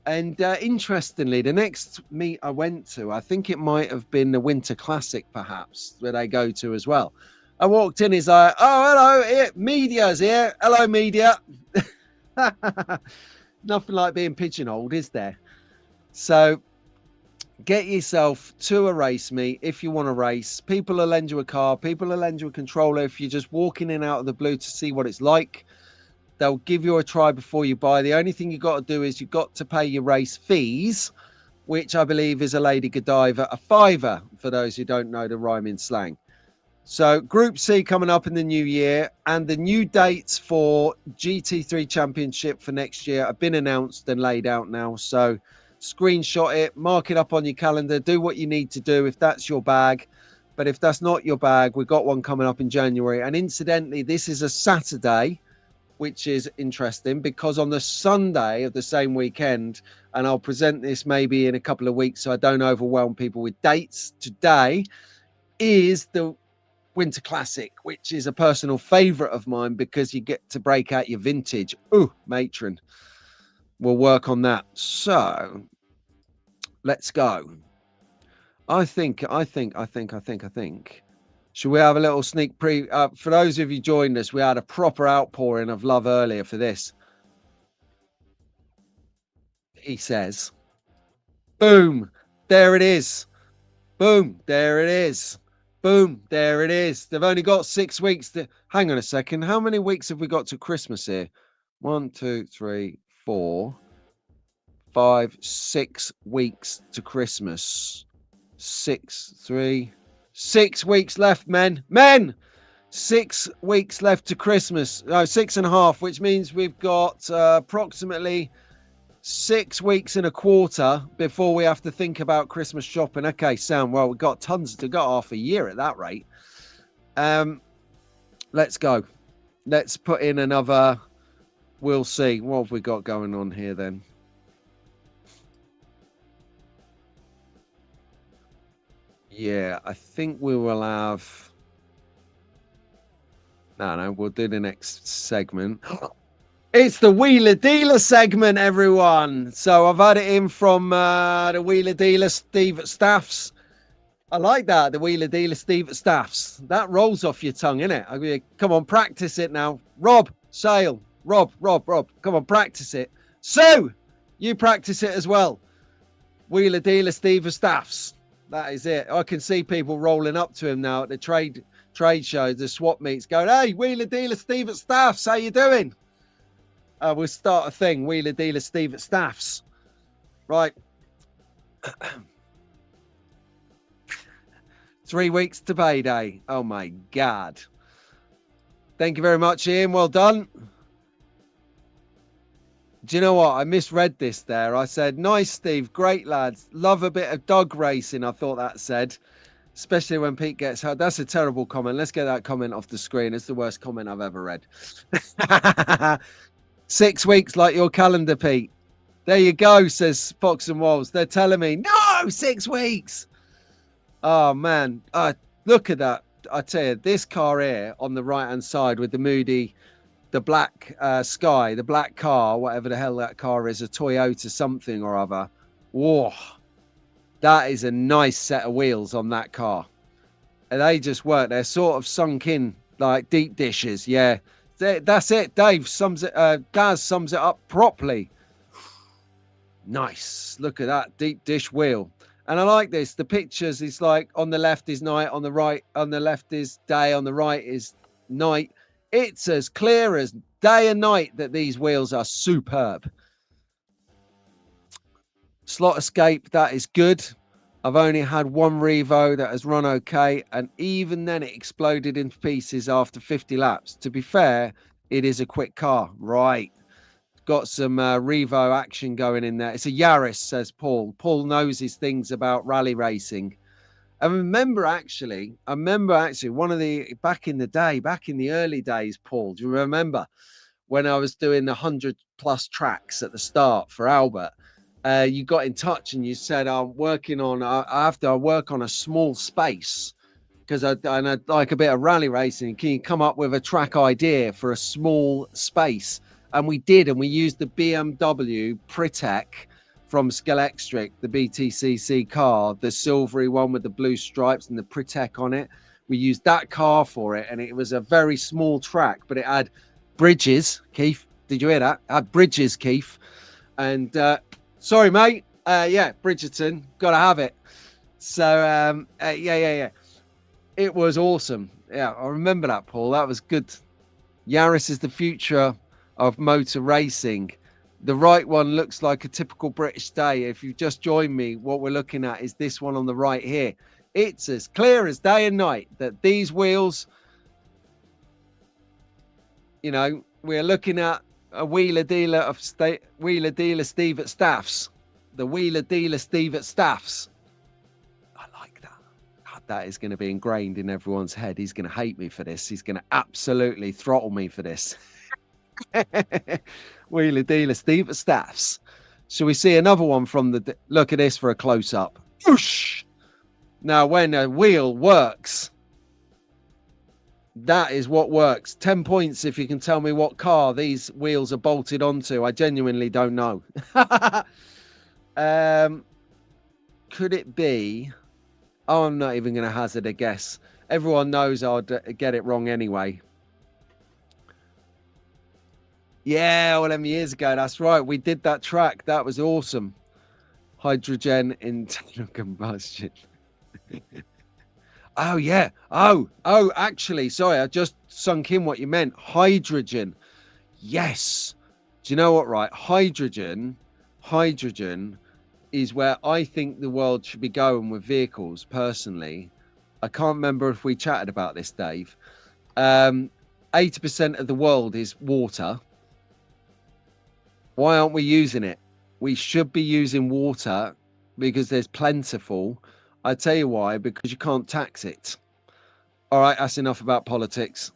Speaker 1: And interestingly, the next meet I went to, I think it might have been the Winter Classic, perhaps, where they go to as well. I walked in, he's like, oh, hello, media's here. Hello, media. Nothing like being pigeonholed, is there? So get yourself to a race meet if you want to race. People will lend you a car. People will lend you a controller if you're just walking in out of the blue to see what it's like. They'll give you a try before you buy. The only thing you got to do is you've got to pay your race fees, which I believe is a Lady Godiva, a £5 for those who don't know the rhyming slang. So Group C coming up in the new year, and the new dates for GT3 Championship for next year have been announced and laid out now. So screenshot it, mark it up on your calendar, do what you need to do if that's your bag. But if that's not your bag, we've got one coming up in January. And incidentally, this is a Saturday, which is interesting because on the Sunday of the same weekend, and I'll present this maybe in a couple of weeks so I don't overwhelm people with dates, today is the Winter Classic, which is a personal favorite of mine because you get to break out your vintage. Ooh, matron. We'll work on that. So let's go. I think. Should we have a little sneak for those of you joined us, we had a proper outpouring of love earlier for this. He says, boom, there it is. Boom, there it is. Boom, there it is. They've only got 6 weeks to... Hang on a second. How many weeks have we got to Christmas here? 1, 2, 3, 4, 5, 6 weeks to Christmas. 6 weeks left, men. 6 weeks left to Christmas. No, 6.5, which means we've got approximately 6 weeks and a quarter before we have to think about Christmas shopping. Okay, Sam. Well, we've got tons to go, half a year at that rate. Let's go. Let's put in another. We'll see. What have we got going on here then? Yeah, I think we will have. No, we'll do the next segment. It's the Wheeler Dealer segment, everyone. So I've had it in from the Wheeler Dealer, Steve at Staffs. I like that, the Wheeler Dealer, Steve at Staffs. That rolls off your tongue, innit? I mean, come on, practice it now. Rob Sale. Rob. Come on, practice it. So, you practice it as well. Wheeler Dealer, Steve at Staffs. That is it. I can see people rolling up to him now at the trade shows, the swap meets, going, "Hey, Wheeler Dealer Steve at Staffs, how you doing?" We'll start a thing. Wheeler Dealer Steve at Staffs. Right. 3 weeks to payday. Oh my God. Thank you very much, Ian. Well done. Do you know what? I misread this there. I said, "Nice, Steve. Great, lads. Love a bit of dog racing." I thought that said, especially when Pete gets hurt. That's a terrible comment. Let's get that comment off the screen. It's the worst comment I've ever read. 6 weeks like your calendar, Pete. There you go, says Fox and Wolves. They're telling me, no, 6 weeks. Oh, man. Look at that. I tell you, this car here on the right-hand side with the Moody, the black sky, the black car, whatever the hell that car is, a Toyota something or other. Whoa. That is a nice set of wheels on that car. And they just work. They're sort of sunk in like deep dishes. Yeah. That's it. Dave sums it. Daz sums it up properly. Nice. Look at that deep dish wheel. And I like this. The pictures is like on the left is night, on the right, on the left is day, on the right is night. It's as clear as day and night that these wheels are superb. Slot Escape, that is good. I've only had one Revo that has run okay, and even then it exploded into pieces after 50 laps. To be fair, it is a quick car. Right. Got some Revo action going in there. It's a Yaris, says Paul. Paul knows his things about rally racing. I remember actually one of the, back in the early days, Paul, do you remember when I was doing the 100+ tracks at the start for Albert? You got in touch and you said, "I'm working on, I have to work on a small space because I'd like a bit of rally racing. Can you come up with a track idea for a small space?" And we did, and we used the BMW Pritec from Scalextric, the BTCC car, the silvery one with the blue stripes and the Pritec on it. We used that car for it, and it was a very small track, but it had bridges. Keith, did you hear that? It had bridges, Keith. And sorry, mate. Yeah, Bridgerton, gotta have it. So yeah. It was awesome. Yeah, I remember that, Paul. That was good. Yaris is the future of motor racing. The right one looks like a typical British day. If you've just joined me, what we're looking at is this one on the right here. It's as clear as day and night that these wheels, you know, we're looking at a Wheeler Dealer Steve at Staffs. The Wheeler Dealer Steve at Staffs. I like that. God, that is going to be ingrained in everyone's head. He's going to hate me for this. He's going to absolutely throttle me for this. Wheeler Dealer Steve at Staffs. Shall we see another one from the... Look at this for a close-up. Whoosh! Now, when a wheel works, that is what works. 10 points if you can tell me what car these wheels are bolted onto. I genuinely don't know. Could it be... Oh, I'm not even going to hazard a guess. Everyone knows I'd get it wrong anyway. Yeah, all them years ago. That's right. We did that track. That was awesome. Hydrogen internal combustion. Oh, yeah. Oh, actually, sorry. I just sunk in what you meant. Hydrogen. Yes. Do you know what, right? Hydrogen hydrogen is where I think the world should be going with vehicles, personally. I can't remember if we chatted about this, Dave. 80% of the world is water. Why aren't we using it? We should be using water because there's plentiful. I tell you why, because you can't tax it. All right, that's enough about politics.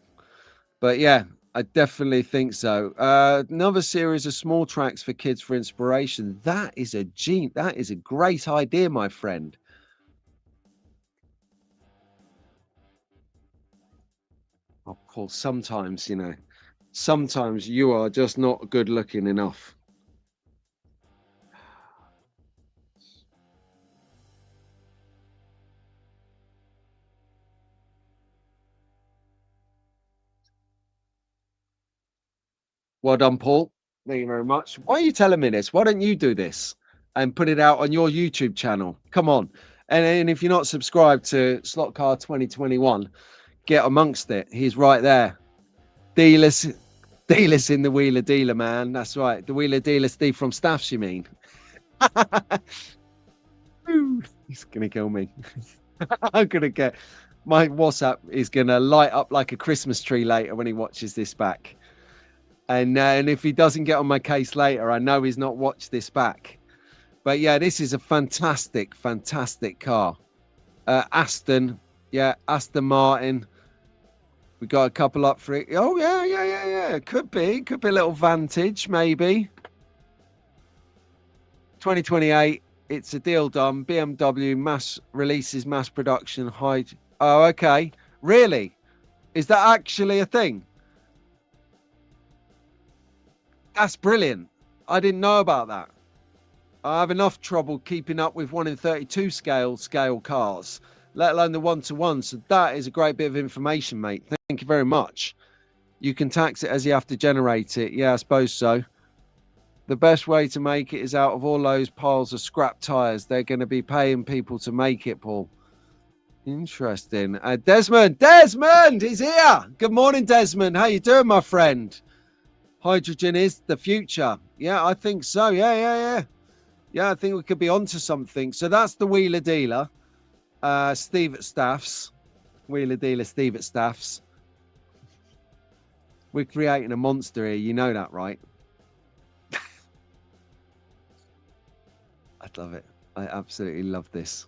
Speaker 1: But yeah, I definitely think so. Another series of small tracks for kids for inspiration. That is a great idea, my friend. Of course, sometimes, you know, sometimes you are just not good looking enough. Well done, Paul. Thank you very much. Why are you telling me this? Why don't you do this and put it out on your YouTube channel? Come on. And if you're not subscribed to SlotCar 2021, get amongst it. He's right there. Dealers in the Wheeler Dealer, man. That's right. The Wheeler Dealer Steve from Staffs, you mean? He's going to kill me. I'm going to get... My WhatsApp is going to light up like a Christmas tree later when he watches this back. And if he doesn't get on my case later, I know he's not watched this back. But yeah, this is a fantastic, fantastic car. Aston, yeah, Aston Martin. We got a couple up for it. Oh yeah. Could be a little Vantage, maybe. 2028. It's a deal done. BMW mass production height. Oh, okay. Really? Is that actually a thing? That's brilliant. I didn't know about that. I have enough trouble keeping up with 1 in 32 scale cars, let alone the 1-to-1. So that is a great bit of information, mate. Thank you very much. You can tax it as you have to generate it. Yeah, I suppose so. The best way to make it is out of all those piles of scrap tires. They're going to be paying people to make it, Paul. Interesting. Desmond is here. Good morning, Desmond. How you doing, my friend? Hydrogen is the future. Yeah, I think so. Yeah, I think we could be onto something. So that's the Wheeler Dealer, Steve at Staffs. Wheeler Dealer Steve at Staffs. We're creating a monster here. You know that, right? I love it. I absolutely love this.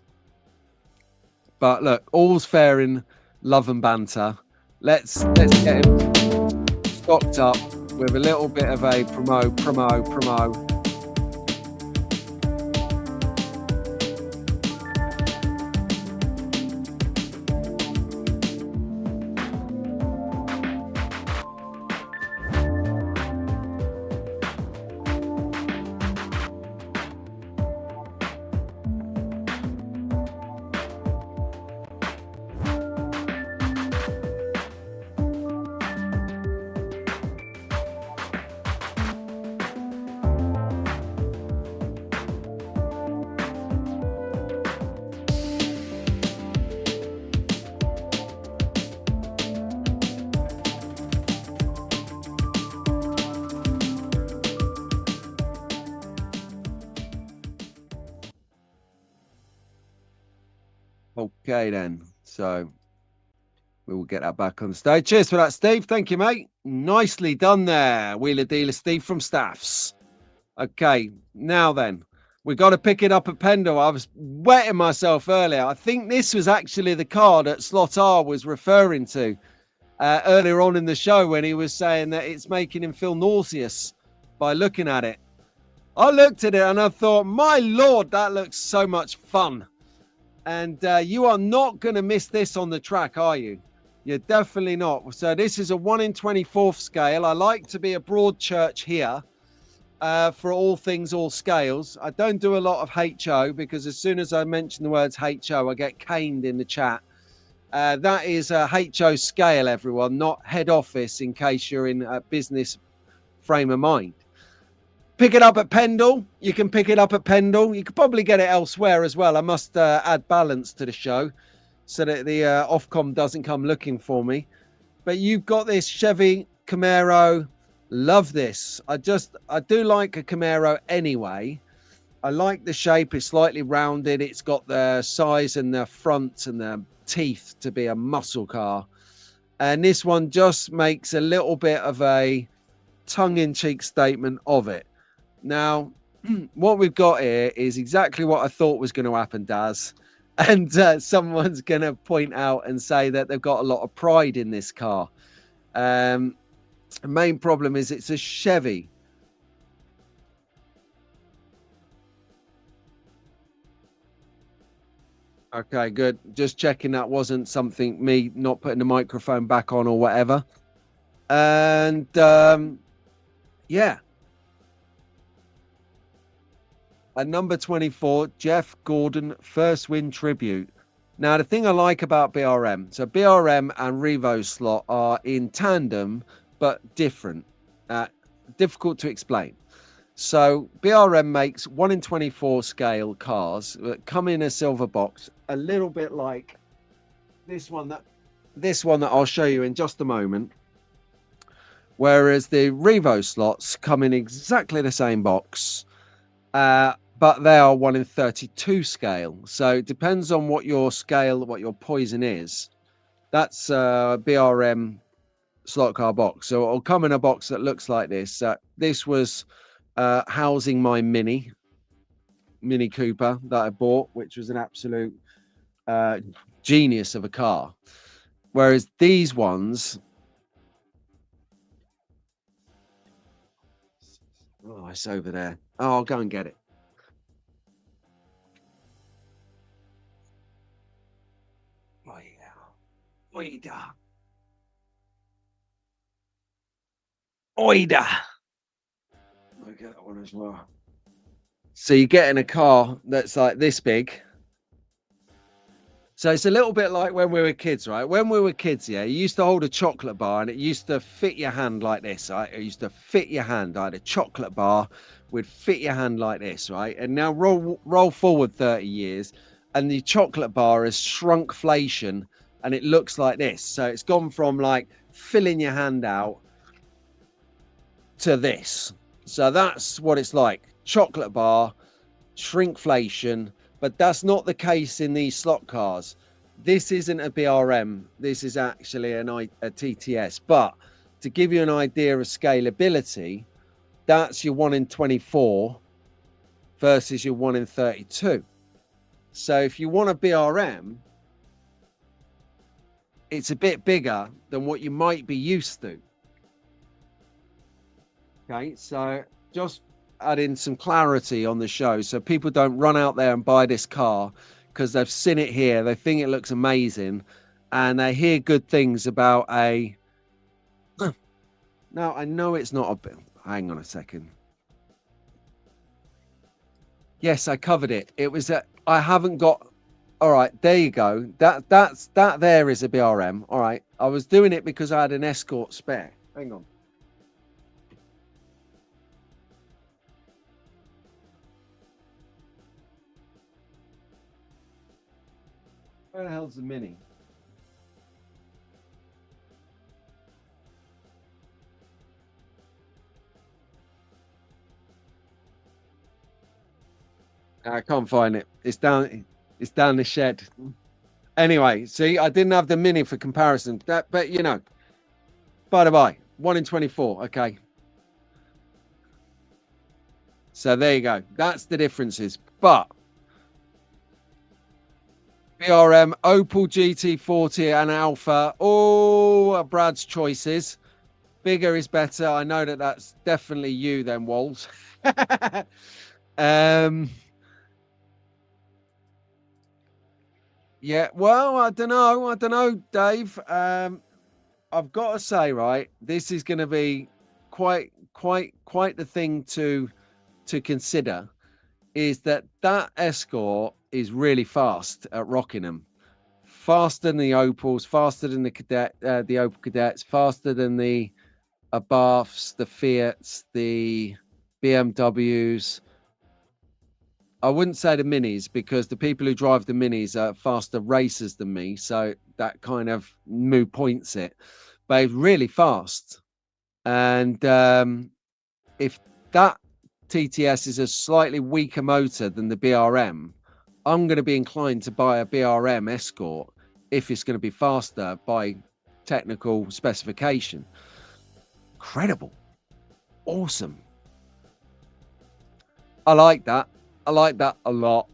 Speaker 1: But look, all's fair in love and banter. Let's get him stocked up with a little bit of a promo. Okay, then. So we will get that back on the stage. Cheers for that, Steve. Thank you, mate. Nicely done there. Wheeler Dealer Steve from Staffs. Okay, now then. We got to pick it up at Pendle. I was wetting myself earlier. I think this was actually the car that Slot.it was referring to earlier on in the show when he was saying that it's making him feel nauseous by looking at it. I looked at it and I thought, my Lord, that looks so much fun. And you are not going to miss this on the track, are you? You're definitely not. So this is a 1 in 24th scale. I like to be a broad church here for all things, all scales. I don't do a lot of HO because as soon as I mention the words HO, I get caned in the chat. That is a HO scale, everyone, not head office, in case you're in a business frame of mind. Pick it up at Pendle. You can pick it up at Pendle. You could probably get it elsewhere as well. I must add balance to the show so that the Ofcom doesn't come looking for me. But you've got this Chevy Camaro. Love this. I do like a Camaro anyway. I like the shape. It's slightly rounded. It's got the size and the front and the teeth to be a muscle car. And this one just makes a little bit of a tongue-in-cheek statement of it. Now, what we've got here is exactly what I thought was going to happen, Daz. And someone's going to point out and say that they've got a lot of pride in this car. The main problem is it's a Chevy. Okay, good. Just checking that wasn't something me not putting the microphone back on or whatever. And yeah. At number 24, Jeff Gordon, first win tribute. Now, the thing I like about BRM, so BRM and Revo Slot are in tandem, but different. Difficult to explain. So BRM makes 1 in 24 scale cars that come in a silver box, a little bit like this one that I'll show you in just a moment. Whereas the Revo slots come in exactly the same box, but they are 1 in 32 scale. So it depends on what your scale, what your poison is. That's BRM slot car box. So it'll come in a box that looks like this. This was housing my Mini Cooper that I bought, which was an absolute genius of a car. Whereas these ones, oh, it's over there. Oh, I'll go and get it. Oh yeah, oida, oida. I'll get that one as well. So you get in a car that's like this big. So it's a little bit like when we were kids, right? When we were kids, yeah, you used to hold a chocolate bar and it used to fit your hand like this, right? It used to fit your hand. I had a chocolate bar would fit your hand like this, right? And now roll forward 30 years and the chocolate bar has shrunkflation and it looks like this. So it's gone from like filling your hand out to this. So that's what it's like. Chocolate bar, shrinkflation, but that's not the case in these slot cars. This isn't a BRM. This is actually a TTS. But to give you an idea of scalability, that's your 1 in 24 versus your 1 in 32. So if you want a BRM, it's a bit bigger than what you might be used to. Okay, so just add in some clarity on the show so people don't run out there and buy this car because they've seen it here, they think it looks amazing, and they hear good things about a now I know it's not a hang on a second. Yes, I covered it. It was that I haven't got. All right, there you go. That there is a BRM. All right, I was doing it because I had an Escort spare. Hang on. Where the hell's the Mini? I can't find it. It's down. It's down the shed. Anyway, see, I didn't have the Mini for comparison. But you know, by the by, 1 in 24. Okay. So there you go. That's the differences. But BRM, Opel GT40 and Alpha. Oh, Brad's choices. Bigger is better. I know that that's definitely you then, Walls. Yeah, well, I don't know, Dave. I've got to say, right, this is going to be quite the thing to consider. Is that Escort is really fast at Rockingham, faster than the Opals, faster than the Opel Cadets, faster than the Abarths, the Fiats, the BMWs. I wouldn't say the Minis because the people who drive the Minis are faster racers than me, so that kind of moot points it. But it's really fast, and if that TTS is a slightly weaker motor than the BRM, I'm going to be inclined to buy a BRM Escort if it's going to be faster by technical specification. Incredible. Awesome. I like that. I like that a lot.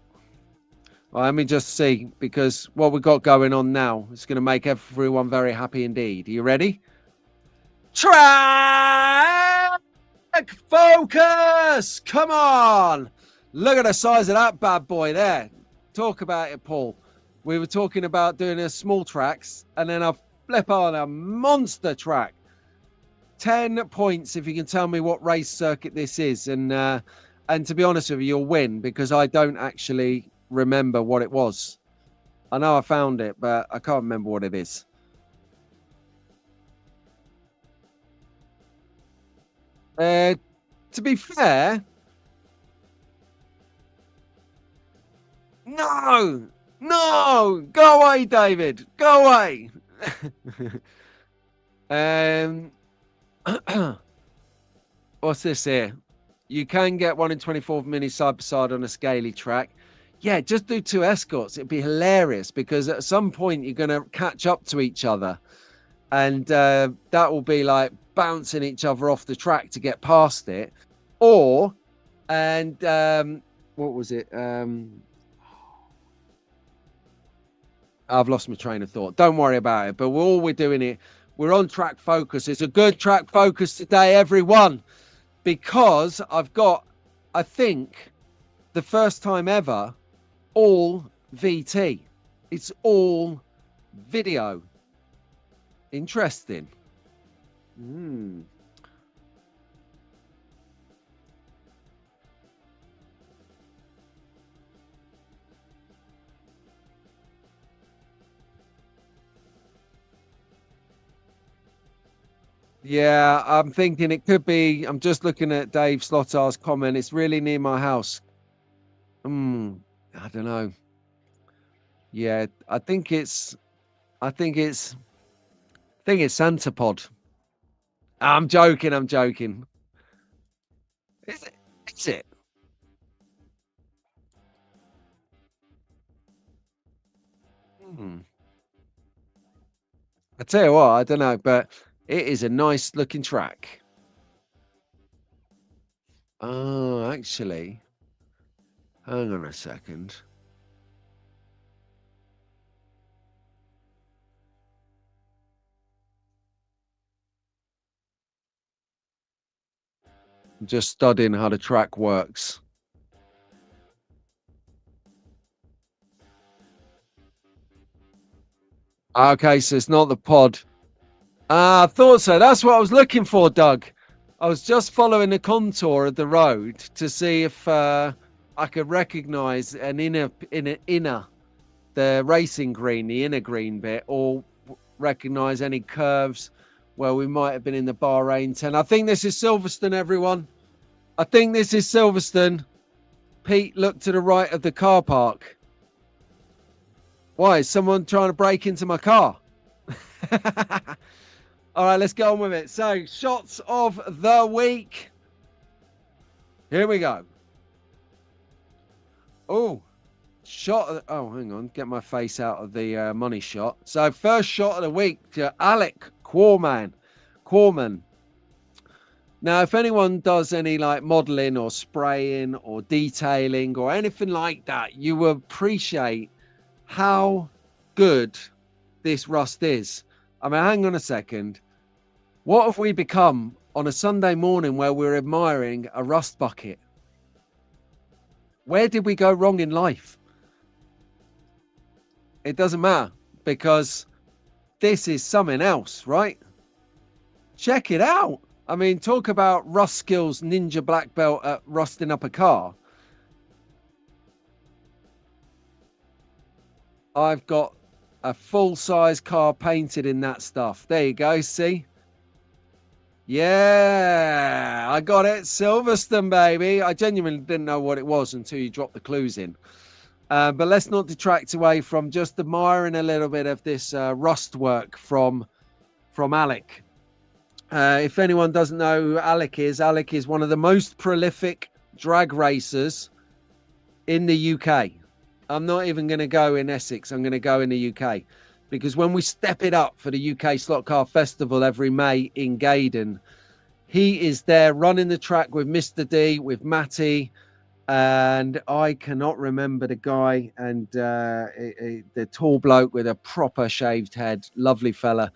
Speaker 1: Well, let me just see, because what we've got going on now is going to make everyone very happy indeed. Are you ready? Track focus! Come on! Look at the size of that bad boy there. Talk about it, Paul. We were talking about doing a small tracks, and then I flip on a monster track. 10 points if you can tell me what race circuit this is. And to be honest with you, you'll win, because I don't actually remember what it was. I know I found it, but I can't remember what it is. To be fair, no, go away, David, go away. What's this here? You can get 1 in 24 mini side by side on a scaly track. Yeah, just do 2 Escorts. It'd be hilarious, because at some point you're going to catch up to each other, and that will be like bouncing each other off the track to get past it. Or, and what was it? I've lost my train of thought. Don't worry about it. But we're doing it. We're on track focus. It's a good track focus today, everyone, because I've got, I think, the first time ever, all VT. It's all video. Interesting. Yeah, I'm thinking it could be. I'm just looking at Dave Slottar's comment. It's really near my house. I don't know. Yeah, I think it's Santapod. I'm joking. Is it? Is it? I tell you what, I don't know, but it is a nice looking track. Oh, actually, hang on a second. I'm just studying how the track works. Okay, so it's not the pod. I thought so. That's what I was looking for, Doug. I was just following the contour of the road to see if I could recognize an inner, the racing green, the inner green bit, or recognize any curves where we might have been in the Bahrain 10. I think this is Silverstone, everyone. I think this is Silverstone. Pete, look to the right of the car park. Why? Is someone trying to break into my car? All right, let's go on with it. So, shots of the week. Here we go. Oh, shot. Oh, hang on. Get my face out of the money shot. So, first shot of the week to Alec Quarman. Now, if anyone does any like modeling or spraying or detailing or anything like that, you will appreciate how good this rust is. I mean, hang on a second. What have we become on a Sunday morning where we're admiring a rust bucket? Where did we go wrong in life? It doesn't matter, because this is something else, right? Check it out. I mean, talk about rust skills, ninja black belt at rusting up a car. I've got a full-size car painted in that stuff. There you go, see? Yeah, I got it. Silverstone, baby. I genuinely didn't know what it was until you dropped the clues in. But let's not detract away from just admiring a little bit of this rust work from Alec. If anyone doesn't know who Alec is one of the most prolific drag racers in the UK. I'm not even going to go in Essex. I'm going to go in the UK, because when we step it up for the UK Slot Car Festival every May in Gaydon, he is there running the track with Mr. D, with Matty, and I cannot remember the guy, and the tall bloke with a proper shaved head, lovely fella.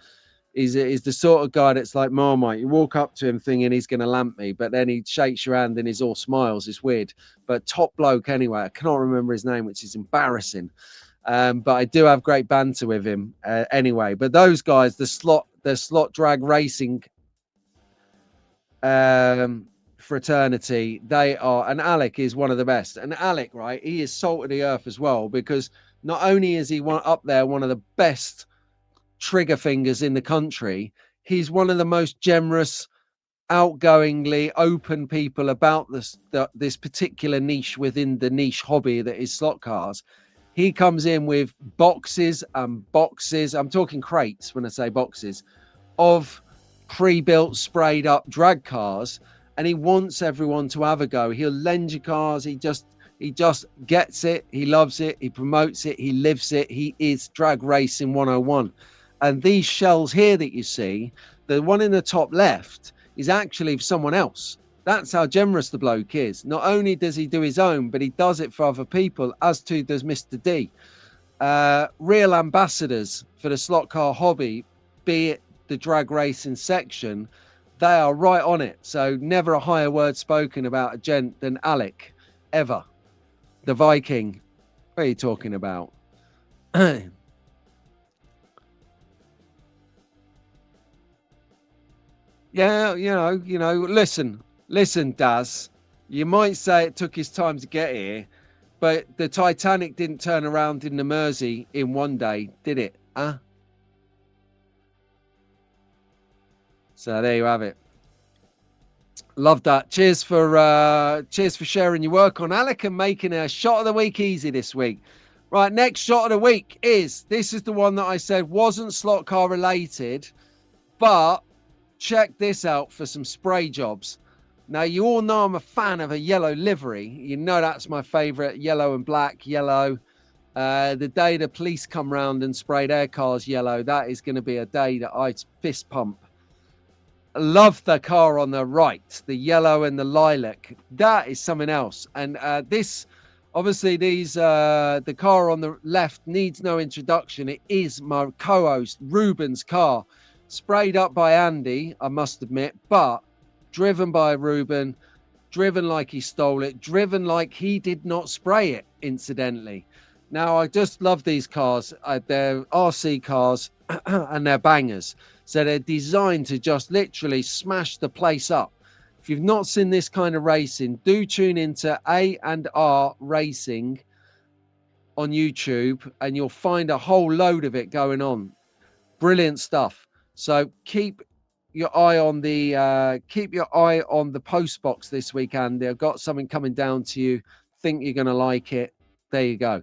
Speaker 1: Is the sort of guy that's like Marmite. You walk up to him thinking he's going to lamp me, but then he shakes your hand and he's all smiles. It's weird, but top bloke anyway. I cannot remember his name, which is embarrassing. But I do have great banter with him anyway. But those guys, the slot drag racing fraternity, they are, and Alec is one of the best. And Alec, right, he is salt of the earth as well, because not only is he up there one of the best trigger fingers in the country, he's one of the most generous, outgoingly open people about this particular niche within the niche hobby that is slot cars. He comes in with boxes and boxes, I'm talking crates when I say boxes, of pre-built, sprayed up drag cars, and he wants everyone to have a go. He'll lend you cars. He just gets it. He loves it. He promotes it. He lives it. He is drag racing 101. And these shells here that you see, the one in the top left is actually for someone else. That's how generous the bloke is. Not only does he do his own, but he does it for other people, as too does Mr. D. Real ambassadors for the slot car hobby, be it the drag racing section, they are right on it. So never a higher word spoken about a gent than Alec, ever. The Viking. What are you talking about? Yeah, you know, listen, Daz, you might say it took his time to get here, but the Titanic didn't turn around in the Mersey in one day, did it? Huh? So there you have it. Love that. Cheers for sharing your work on Alec and making a shot of the week easy this week. Right, next shot of the week is the one that I said wasn't slot car related, but check this out for some spray jobs. Now, you all know I'm a fan of a yellow livery. You know that's my favorite, yellow and black, yellow. The day the police come round and spray their cars yellow, that is going to be a day that I fist pump. I love the car on the right, the yellow and the lilac. That is something else. And this, obviously, the car on the left needs no introduction. It is my co-host Ruben's car. Sprayed up by Andy, I must admit, but driven by Ruben, driven like he stole it, driven like he did not spray it, incidentally. Now, I just love these cars. They're RC cars and they're bangers. So they're designed to just literally smash the place up. If you've not seen this kind of racing, do tune into A&R Racing on YouTube and you'll find a whole load of it going on. Brilliant stuff. So keep your eye on the post box this weekend. They've got something coming down to you. Think you're going to like it. There you go.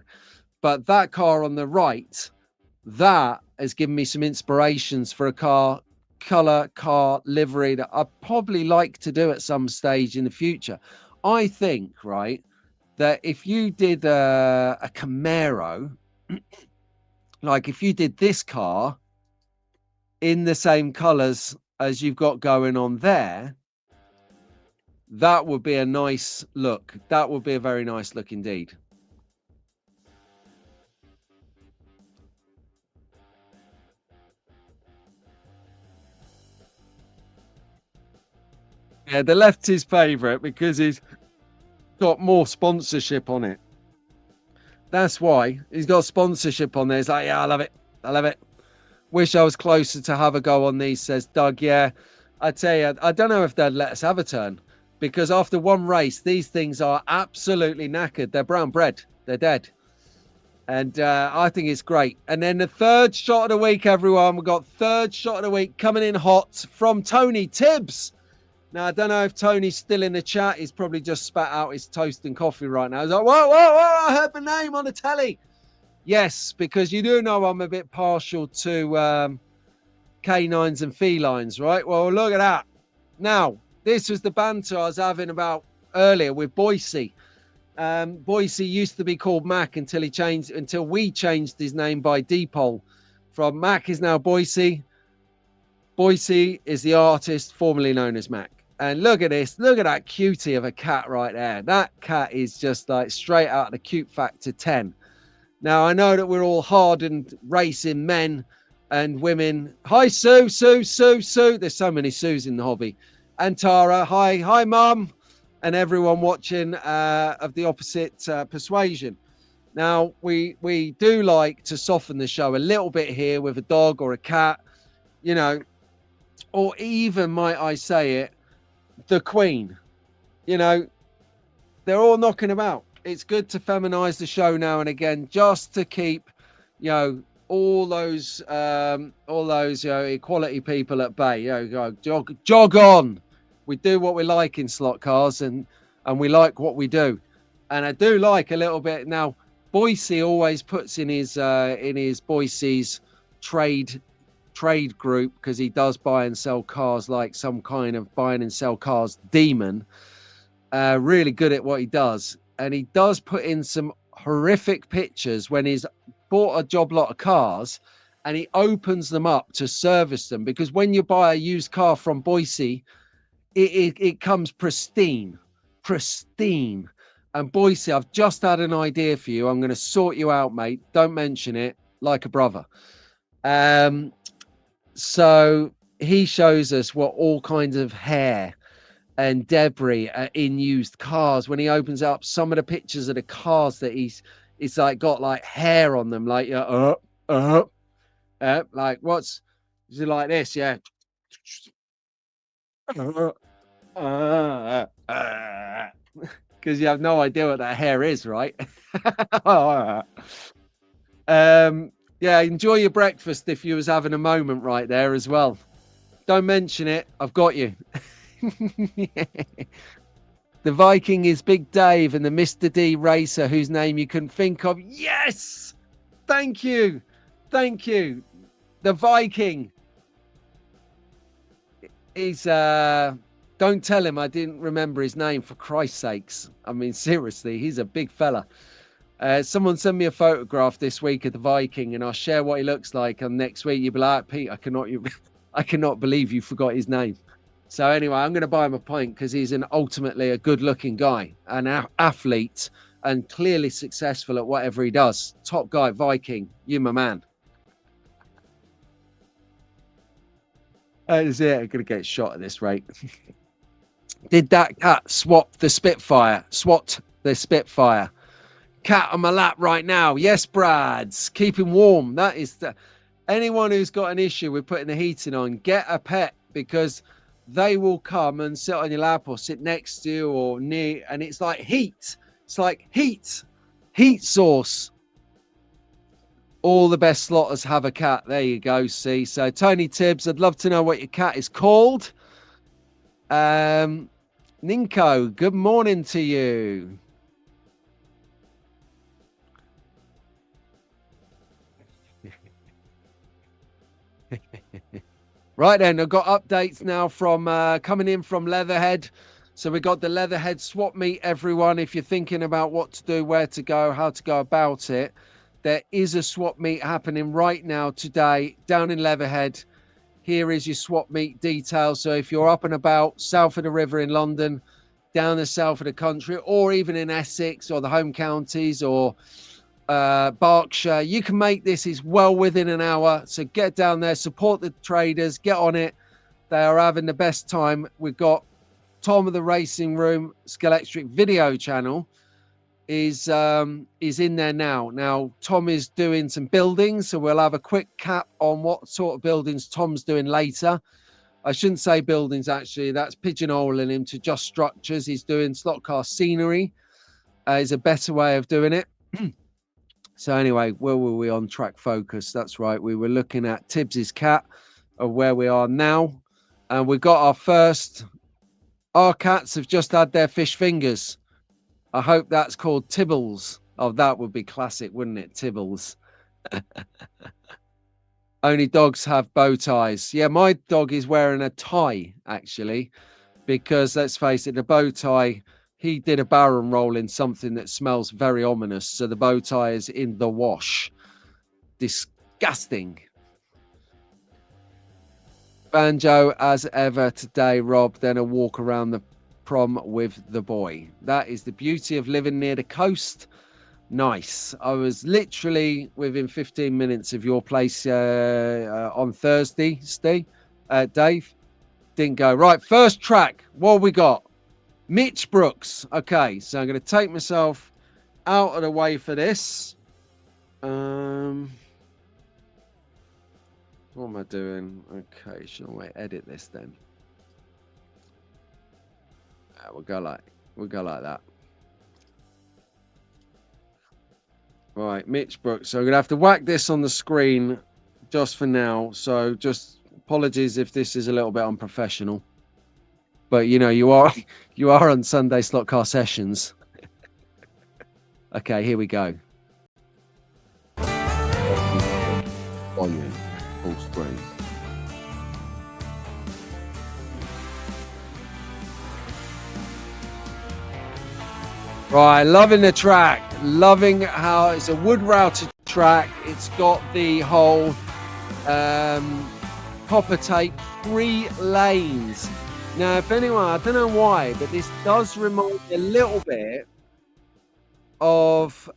Speaker 1: But that car on the right, that has given me some inspirations for a car, color, car, livery that I'd probably like to do at some stage in the future. I think, right, that if you did a Camaro, like if you did this car in the same colors as you've got going on there, that would be a nice look. That would be a very nice look indeed. Yeah, the left's his favorite because he's got more sponsorship on it. That's why he's got sponsorship on there. He's like, yeah, I love it. I love it. Wish I was closer to have a go on these, says Doug. Yeah, I tell you, I don't know if they'd let us have a turn because after one race, these things are absolutely knackered. They're brown bread. They're dead. And I think it's great. And then the third shot of the week, everyone. We've got third shot of the week coming in hot from Tony Tibbs. Now, I don't know if Tony's still in the chat. He's probably just spat out his toast and coffee right now. He's like, whoa, I heard the name on the telly. Yes, because you do know I'm a bit partial to canines and felines, right? Well, look at that. Now, this was the banter I was having about earlier with Boise. Boise used to be called Mac until we changed his name by Depol. From Mac is now Boise. Boise is the artist formerly known as Mac. And look at this. Look at that cutie of a cat right there. That cat is just like straight out of the cute factor 10. Now, I know that we're all hardened racing men and women. Hi, Sue. There's so many Sues in the hobby. And Tara. Hi, Mum. And everyone watching of the opposite persuasion. Now, we do like to soften the show a little bit here with a dog or a cat, you know, or even, might I say it, the Queen. You know, they're all knocking about. It's good to feminize the show now and again, just to keep, you know, all those equality people at bay. You know, jog on. We do what we like in slot cars, and we like what we do. And I do like a little bit now. Boise always puts in his Boise's trade group, because he does buy and sell cars like some kind of buying and sell cars demon. Really good at what he does, and he does put in some horrific pictures when he's bought a job lot of cars and he opens them up to service them, because when you buy a used car from Boise, it comes pristine. And Boise, I've just had an idea for you. I'm going to sort you out, mate. Don't mention it, like a brother. So he shows us what all kinds of hair and debris are in used cars. When he opens up some of the pictures of the cars that it's like got like hair on them, like like what's is it like this? Yeah. Because you have no idea what that hair is, right? Yeah, enjoy your breakfast if you was having a moment right there as well. Don't mention it. I've got you. The Viking is Big Dave and the Mr. D racer whose name you couldn't think of. Yes! Thank you. The Viking. He's don't tell him I didn't remember his name, for Christ's sakes. I mean, seriously, he's a big fella. Someone sent me a photograph this week of the Viking, and I'll share what he looks like. And next week you'll be like, Pete, I cannot believe you forgot his name. So anyway, I'm going to buy him a pint because he's ultimately a good-looking guy, an athlete, and clearly successful at whatever he does. Top guy, Viking, you my man. That is it. I'm going to get shot at this rate. Did that cat swat the Spitfire? Cat on my lap right now. Yes, Brads. Keep him warm. That is anyone who's got an issue with putting the heating on, get a pet, because they will come and sit on your lap or sit next to you or near, and it's like heat. It's like heat source. All the best slotters have a cat. There you go. See, so Tony Tibbs, I'd love to know what your cat is called. Ninko, good morning to you. Right then, I've got updates now from coming in from Leatherhead. So we got the Leatherhead swap meet, everyone. If you're thinking about what to do, where to go, how to go about it, there is a swap meet happening right now today down in Leatherhead. Here is your swap meet details. So if you're up and about south of the river in London, down the south of the country, or even in Essex or the home counties or Berkshire, you can make this is well within an hour. So get down there, support the traders, get on it. They are having the best time. We've got Tom of the Racing Room Scalextric video channel is in there now. Now Tom is doing some buildings, so we'll have a quick cap on what sort of buildings Tom's doing later. I shouldn't say buildings, actually. That's pigeonholing him to just structures. He's doing slot car scenery. Is a better way of doing it. So anyway, where were we on track focus? That's right. We were looking at Tibbs's cat of where we are now. And we got our cats have just had their fish fingers. I hope that's called Tibbles. Oh, that would be classic, wouldn't it? Tibbles. Only dogs have bow ties. Yeah, my dog is wearing a tie, actually, because let's face it, the bow tie, he did a barrel roll in something that smells very ominous. So the bow tie is in the wash. Disgusting. Banjo as ever today, Rob. Then a walk around the prom with the boy. That is the beauty of living near the coast. Nice. I was literally within 15 minutes of your place on Thursday, Dave. Didn't go. Right, first track. What we got? Mitch Brooks. Okay, so I'm going to take myself out of the way for this. What am I doing? Okay, shall we edit this then? We'll go like that. Right, Mitch Brooks. So I'm gonna have to whack this on the screen just for now. So just apologies if this is a little bit unprofessional. But you know, you are on Sunday Slot Car sessions. Okay, here we go. Volume, full screen. Right, loving the track. Loving how it's a wood routed track. It's got the whole copper tape, 3 lanes. Now, if anyone, I don't know why, but this does remind me a little bit of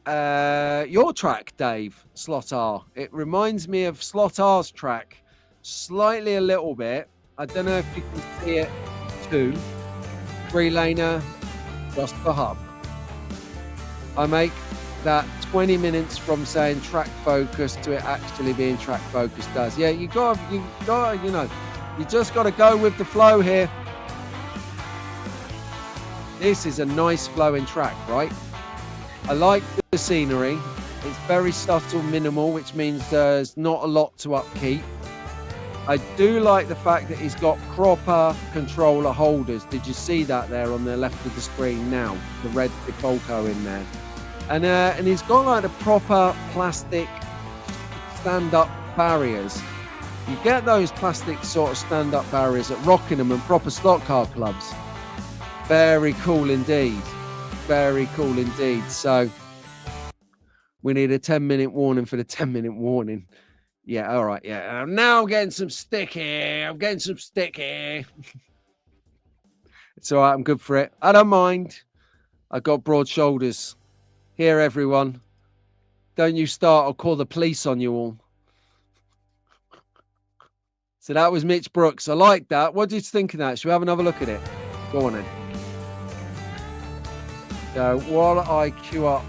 Speaker 1: your track, Dave, Slot.it. It reminds me of Slot.it's track, slightly a little bit. I don't know if you can see it too. 3-laner, just the hub. I make that 20 minutes from saying track focus to it actually being track focus does. Yeah, you got, you know, you just got to go with the flow here. This is a nice flowing track, right? I like the scenery. It's very subtle, minimal, which means there's not a lot to upkeep. I do like the fact that he's got proper controller holders. Did you see that there on the left of the screen now? The red Policar in there. And he's got like the proper plastic stand-up barriers. You get those plastic sort of stand-up barriers at Rockingham and proper slot car clubs. Very cool indeed. Very cool indeed. So we need a 10-minute warning for the 10-minute warning. Yeah, all right, yeah. Now I'm getting some sticky. I'm getting some sticky. It's all right, I'm good for it. I don't mind. I got broad shoulders. Here, everyone. Don't you start, I'll call the police on you all. So that was Mitch Brooks. I like that. What did you think of that? Should we have another look at it? Go on then. So while I queue up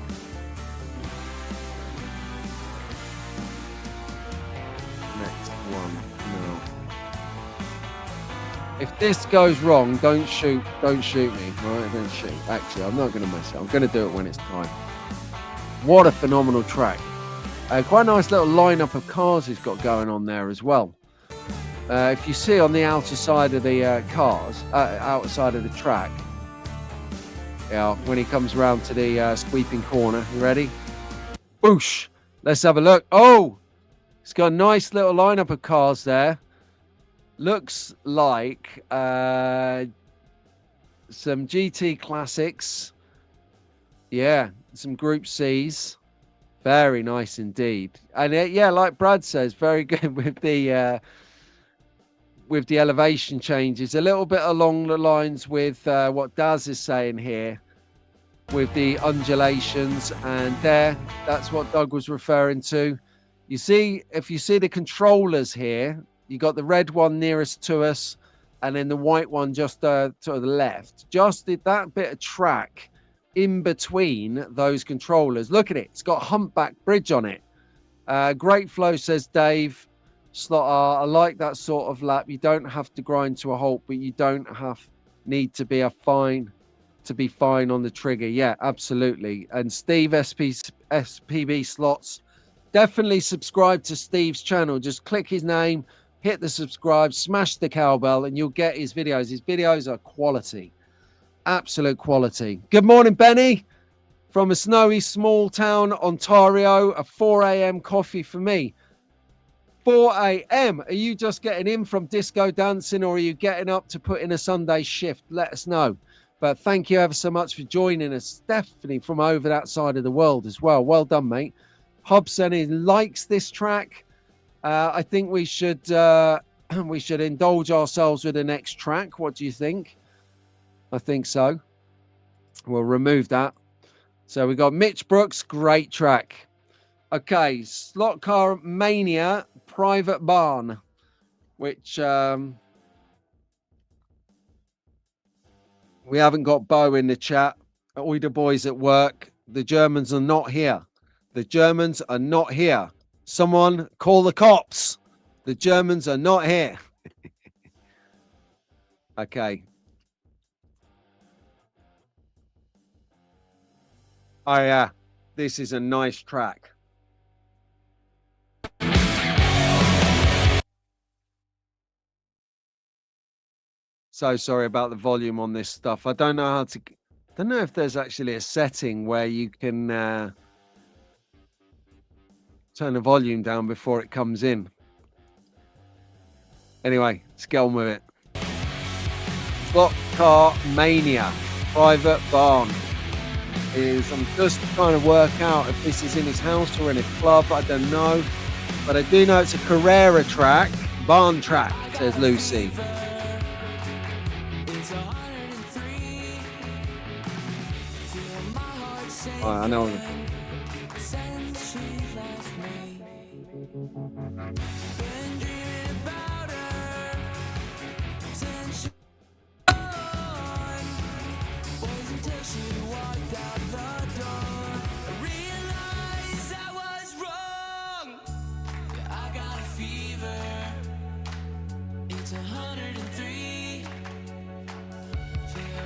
Speaker 1: next one now. If this goes wrong, don't shoot me. Right? Don't shoot. Actually, I'm not going to mess it. I'm going to do it when it's time. What a phenomenal track. Quite a nice little lineup of cars he's got going on there as well. If you see on the outer side of the cars, outside of the track, yeah, when he comes around to the sweeping corner, you ready? Boosh! Let's have a look. Oh, it's got a nice little lineup of cars there. Looks like some GT classics. Yeah, some Group C's. Very nice indeed. And yeah, like Brad says, very good with the elevation changes. A little bit along the lines with what Daz is saying here, with the undulations, and that's what Doug was referring to. You see, if you see the controllers here, you got the red one nearest to us, and then the white one just to the left. Just that bit of track in between those controllers. Look at it. It's got a humpback bridge on it. Great flow, says Dave. Slot, I like that sort of lap. You don't have to grind to a halt, but you don't need to be fine on the trigger. Yeah, absolutely. And Steve SPB Slots, definitely subscribe to Steve's channel. Just click his name, hit the subscribe, smash the cowbell, and you'll get his videos. His videos are quality. Absolute quality. Good morning, Benny. From a snowy small town, Ontario, a 4 a.m. coffee for me. 4 a.m. Are you just getting in from disco dancing, or are you getting up to put in a Sunday shift? Let us know. But thank you ever so much for joining us, Stephanie from over that side of the world as well. Well done, mate. Hobson, he likes this track. I think we should indulge ourselves with the next track. What do you think? I think so. We'll remove that. So we got Mitch Brooks, great track. Okay, Slot Car Mania Private Barn, which we haven't got Bo in the chat. All the boys at work. The Germans are not here. The Germans are not here. Someone call the cops. The Germans are not here. Okay. Oh, yeah. This is a nice track. So sorry about the volume on this stuff. I don't know how to... don't know if there's actually a setting where you can turn the volume down before it comes in. Anyway, let's get on with it. Slot Car Mania Private Barn is, I'm just trying to work out if this is in his house or in a club. I don't know, but I do know it's a Carrera track, barn track, says Lucy. Oh, I know.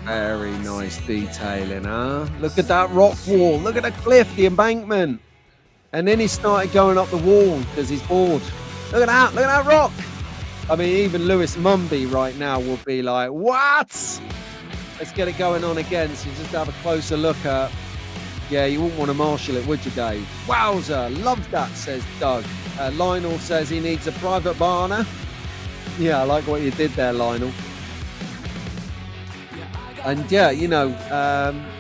Speaker 1: Very nice detailing, huh? Look at that rock wall. Look at the cliff, the embankment. And then he started going up the wall because he's bored. Look at that. Look at that rock. I mean, even Lewis Mumby right now will be like, what? Let's get it going on again. So just have a closer look at. Yeah, you wouldn't want to marshal it, would you, Dave? Wowzer. Love that, says Doug. Lionel says he needs a private barner. Yeah, I like what you did there, Lionel. And yeah, you know,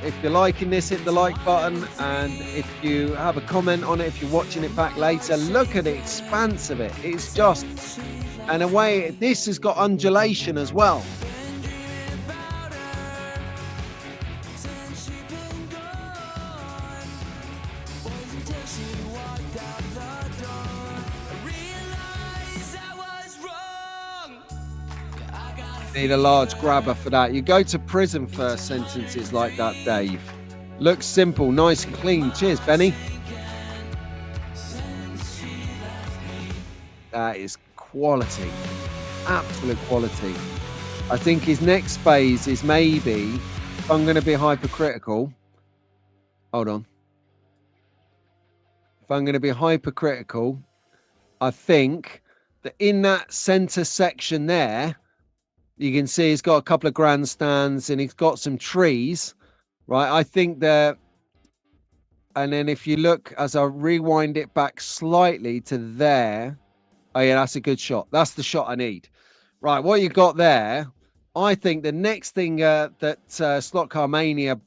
Speaker 1: if you're liking this, hit the like button. And if you have a comment on it, if you're watching it back later, look at the expanse of it. It's just, and a way, this has got undulation as well. Need a large grabber for that. You go to prison for sentences like that, Dave. Looks simple, nice and clean. Cheers, Benny. That is quality, absolute quality. I think his next phase is maybe, if I'm going to be hypercritical, hold on. If I'm going to be hypercritical, I think that in that center section there, you can see he's got a couple of grandstands and he's got some trees, right? I think that, and then if you look, as I rewind it back slightly to there, oh yeah, that's a good shot. That's the shot I need. Right, what you got there, I think the next thing that Slot Car Mania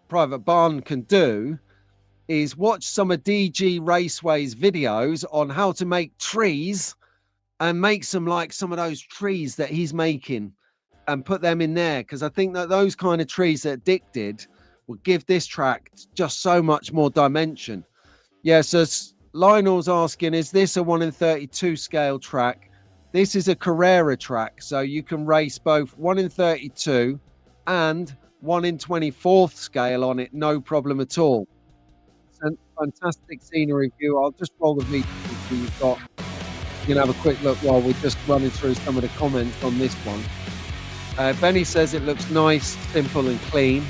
Speaker 1: Private Barn can do is watch some of DG Raceway's videos on how to make trees and make some like some of those trees that he's making and put them in there, because I think that those kind of trees that Dick did will give this track just so much more dimension. Yeah, so Lionel's asking, is this a 1 in 32 scale track? This is a Carrera track, so you can race both 1 in 32 and 1 in 24th scale on it, no problem at all. Fantastic scenery view. I'll just roll the video so you've got, you can have a quick look while we're just running through some of the comments on this one. Benny says it looks nice, simple and clean.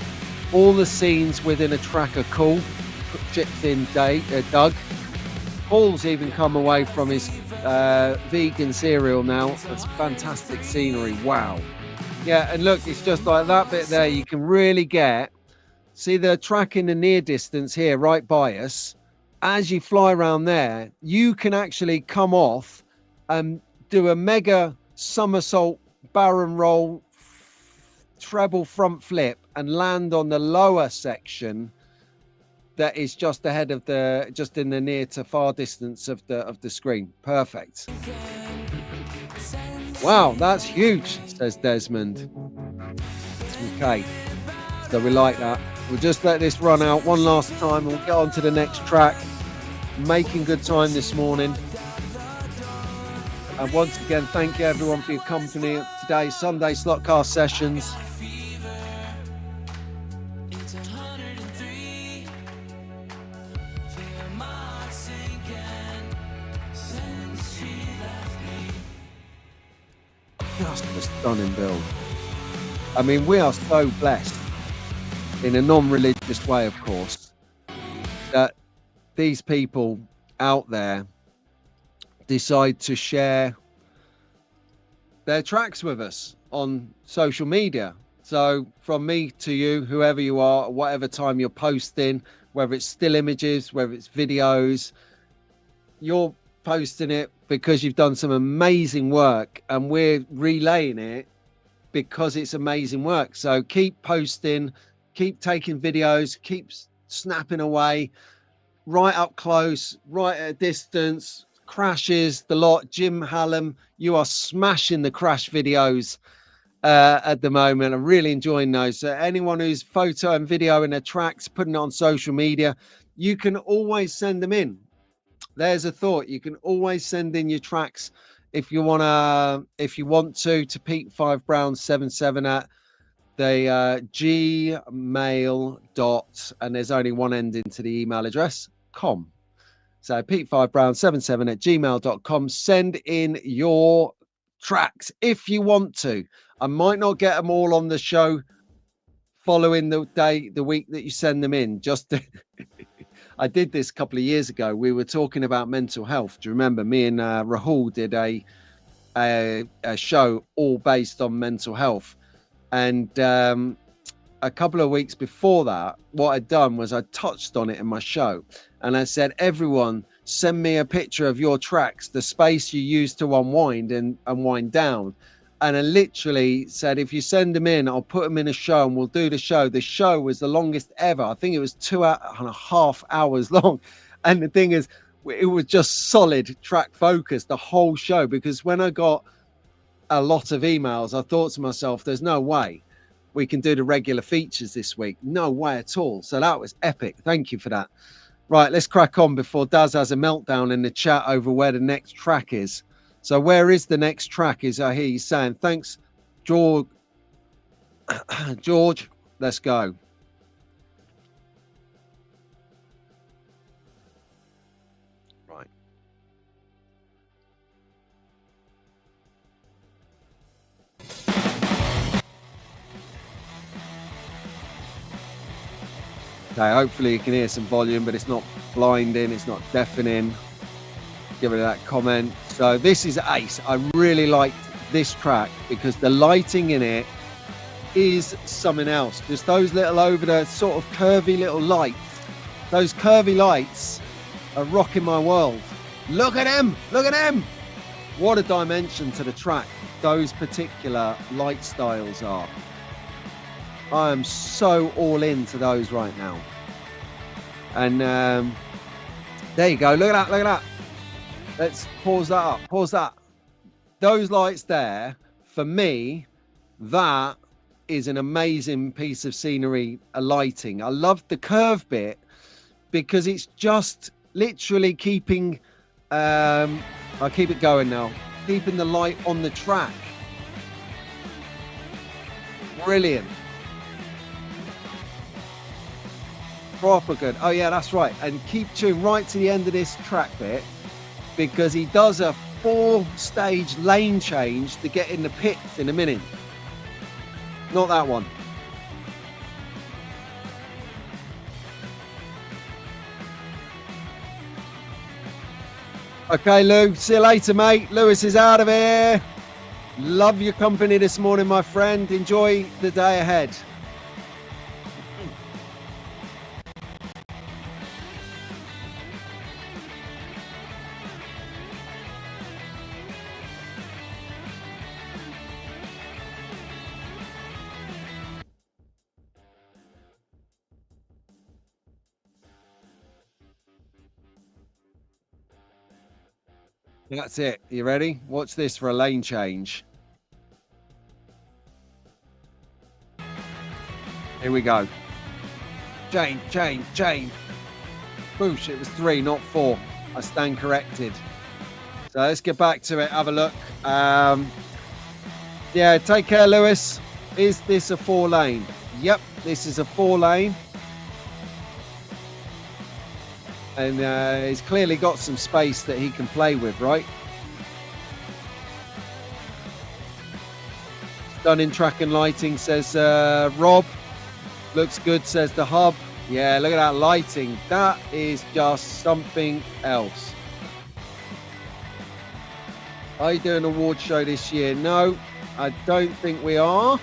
Speaker 1: All the scenes within a track are cool. Chipped in Doug. Paul's even come away from his vegan cereal now. That's fantastic scenery. Wow. Yeah, and look, it's just like that bit there. You can really get, see the track in the near distance here, right by us. As you fly around there, you can actually come off and do a mega somersault barrel roll treble front flip and land on the lower section that is just ahead of the, just in the near to far distance of the screen. Perfect. Wow, that's huge, says Desmond. Okay, so we like that. We'll just let this run out one last time and we'll get on to the next track. Making good time this morning. And once again, thank you everyone for your company at today's Sunday Slot Car sessions. Just a stunning build. I mean, we are so blessed in a non-religious way, of course, that these people out there decide to share their tracks with us on social media. So from me to you, whoever you are, whatever time you're posting, whether it's still images, whether it's videos, you're posting it because you've done some amazing work and we're relaying it because it's amazing work. So keep posting, keep taking videos, keep snapping away, right up close, right at a distance, crashes, the lot. Jim Hallam, you are smashing the crash videos at the moment. I'm really enjoying those. So anyone who's photo and video in their tracks, putting it on social media, you can always send them in. There's a thought. You can always send in your tracks if you want to Pete 5 Brown 77 at the gmail dot, and there's only one ending to the email address, com. So Pete 5 Brown 77 at gmail.com. Send in your tracks if you want to. I might not get them all on the show following the week that you send them in. Just to I did this a couple of years ago. We were talking about mental health. Do you remember? Me and Rahul did a show all based on mental health. And a couple of weeks before that, what I'd done was I touched on it in my show. And I said, everyone, send me a picture of your tracks, the space you use to unwind and wind down. And I literally said, if you send them in, I'll put them in a show and we'll do the show. The show was the longest ever. I think it was 2.5 hours long. And the thing is, it was just solid track focus, the whole show. Because when I got a lot of emails, I thought to myself, there's no way we can do the regular features this week. No way at all. So that was epic. Thank you for that. Right, let's crack on before Daz has a meltdown in the chat over where the next track is. So where is the next track? Is I hear you saying, thanks, George. George, let's go. Right. Okay, hopefully you can hear some volume, but it's not blinding, it's not deafening. Give it that comment. So this is ace. I really liked this track because the lighting in it is something else. Just those little over the sort of curvy little lights. Those curvy lights are rocking my world. Look at them. Look at them. What a dimension to the track those particular light styles are. I am so all into those right now. And there you go. Look at that. Look at that. Let's pause that up. Pause that. Those lights there, for me, that is an amazing piece of scenery, lighting. I love the curve bit because it's just literally keeping, I'll keep it going now, keeping the light on the track. Brilliant. Proper good. Oh yeah, that's right. And keep tuned right to the end of this track bit, because he does a 4-stage lane change to get in the pits in a minute. Not that one. Okay, Lou, see you later, mate. Lewis is out of here. Love your company this morning, my friend. Enjoy the day ahead. That's it. You ready? Watch this for a lane change. Here we go. Change, change, change. Boosh, it was 3, not 4. I stand corrected. So let's get back to it. Have a look. Yeah, take care, Lewis. Is this a 4-lane? Yep, this is a 4-lane. And he's clearly got some space that he can play with, right? Stunning track and lighting, says Rob. Looks good, says the hub. Yeah, look at that lighting. That is just something else. Are you doing an award show this year? No, I don't think we are.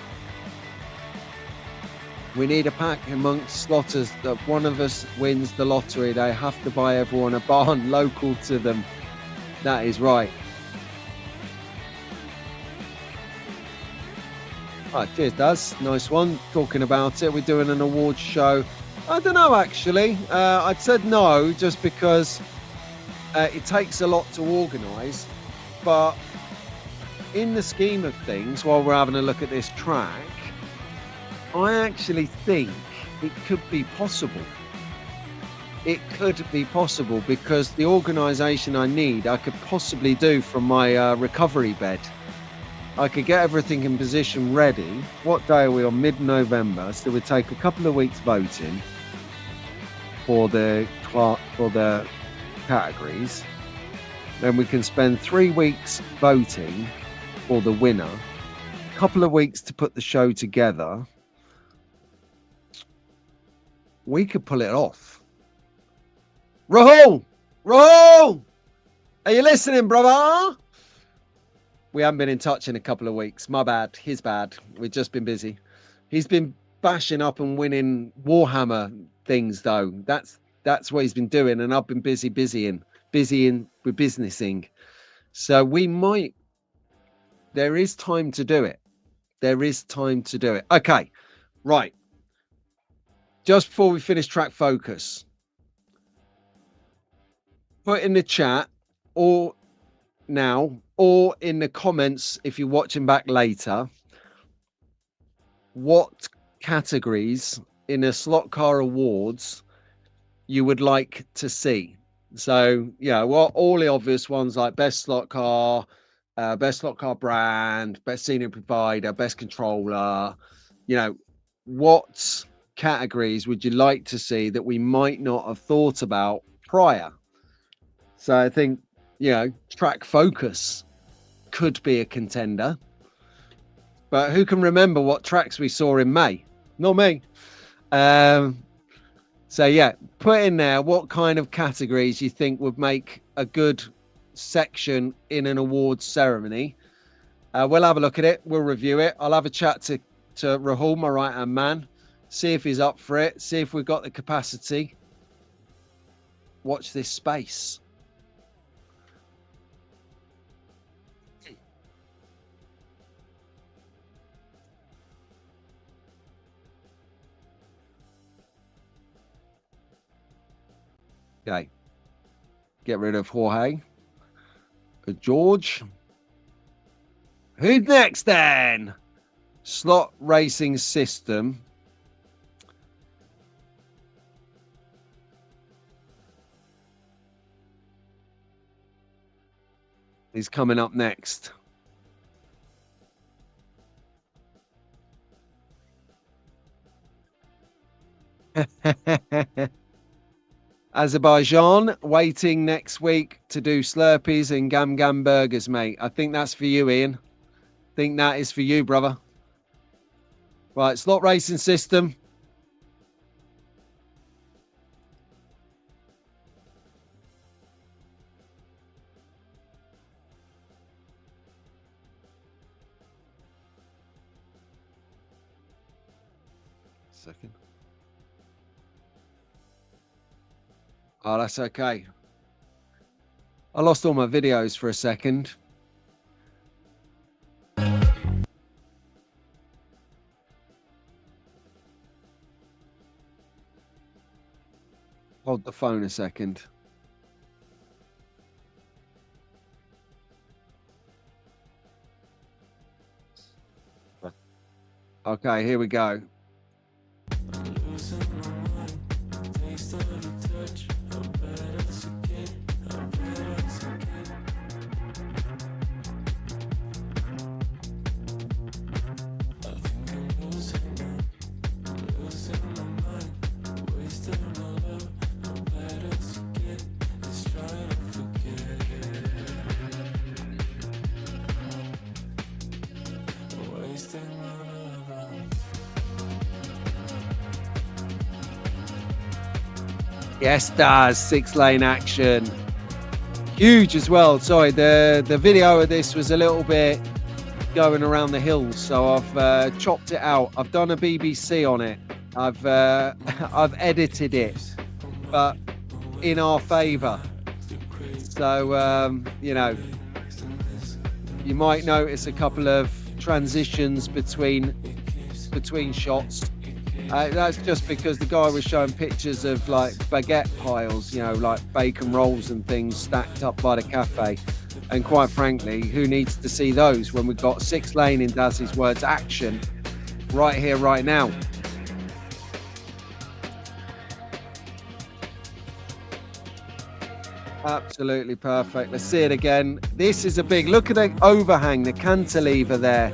Speaker 1: We need a pack amongst slotters that one of us wins the lottery. They have to buy everyone a barn local to them. That is right. Oh, cheers, Daz. Nice one. Talking about it. We're doing an awards show. I don't know, actually. I'd said no just because it takes a lot to organise. But in the scheme of things, while we're having a look at this track, I actually think it could be possible. It could be possible because the organisation I need, I could possibly do from my recovery bed. I could get everything in position ready. What day are we on? Mid-November. So we take a couple of weeks voting for the categories. Then we can spend 3 weeks voting for the winner. A couple of weeks to put the show together. We could pull it off. Rahul! Rahul! Are you listening, brother? We haven't been in touch in a couple of weeks. My bad. His bad. We've just been busy. He's been bashing up and winning Warhammer things, though. That's what he's been doing, and I've been busy with businessing. So we might. There is time to do it. There is time to do it. Okay, right. Just before we finish track focus, put in the chat or now or in the comments if you're watching back later what categories in a slot car awards you would like to see. So yeah, well, all the obvious ones like best slot car brand, best senior provider, best controller. You know, what categories would you like to see that we might not have thought about prior? So I think, you know, track focus could be a contender. But who can remember what tracks we saw in May? Not me. So yeah, put in there what kind of categories you think would make a good section in an awards ceremony. We'll have a look at it. We'll review it. I'll have a chat to Rahul, my right-hand man, see if he's up for it, see if we've got the capacity. Watch this space. Okay. Get rid of Jorge. George. Who's next then? Slot racing system. Is coming up next. Azerbaijan waiting next week to do Slurpees and Gam Gam burgers, mate. I think that's for you, Ian. I think that is for you, brother. Right, slot racing system. Second. Oh, that's okay. I lost all my videos for a second. Hold the phone a second. Okay, here we go. Yes, Daz, 6-lane action. Huge as well. Sorry, the video of this was a little bit going around the hills, so I've chopped it out. I've done a BBC on it. I've I've edited it, but in our favour. So you know, you might notice a couple of transitions between shots. That's just because the guy was showing pictures of like baguette piles, you know, like bacon rolls and things stacked up by the cafe. And quite frankly, who needs to see those when we've got 6-lane, in Daz's words, action right here, right now? Absolutely perfect. Let's see it again. This is a big, look at the overhang, the cantilever there.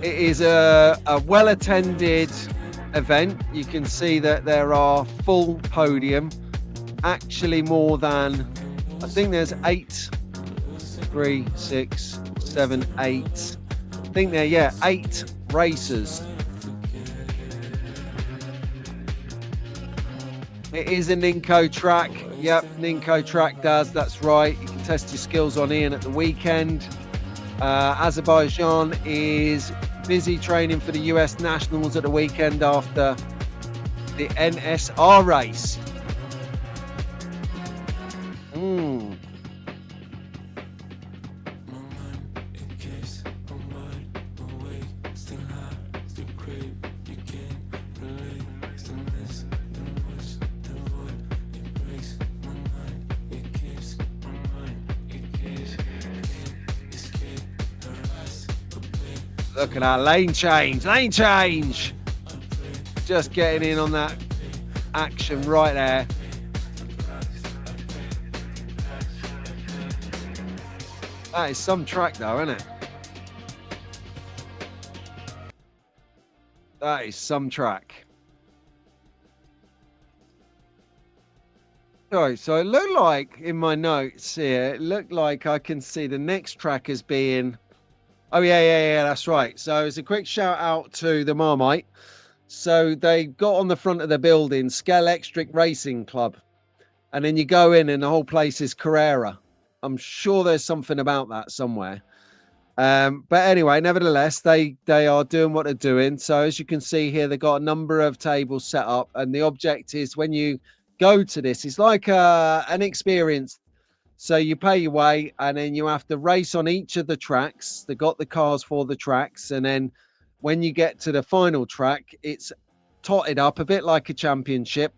Speaker 1: It is a well-attended event. You can see that there are full podium, actually more than, I think there's 8, 3, 6, 7, 8. I think there, yeah, 8 racers. It is a Ninko track. Yep, Ninko track does, that's right. You can test your skills on Ian at the weekend. Azerbaijan is busy training for the US Nationals at the weekend after the NSR race. Look at that lane change. Just getting in on that action right there. That is some track though, isn't it? That is some track. Sorry, so it looked like in my notes here, it looked like I can see the next track as being, oh yeah, that's right. So it's a quick shout out to the Marmite. So they got on the front of the building, Scalextric Racing Club. And then you go in and the whole place is Carrera. I'm sure there's something about that somewhere. But anyway, nevertheless, they are doing what they're doing. So as you can see here, they've got a number of tables set up. And the object is when you go to this, it's like an experience. So you pay your way and then you have to race on each of the tracks. They've got the cars for the tracks. And then when you get to the final track, it's totted up a bit like a championship.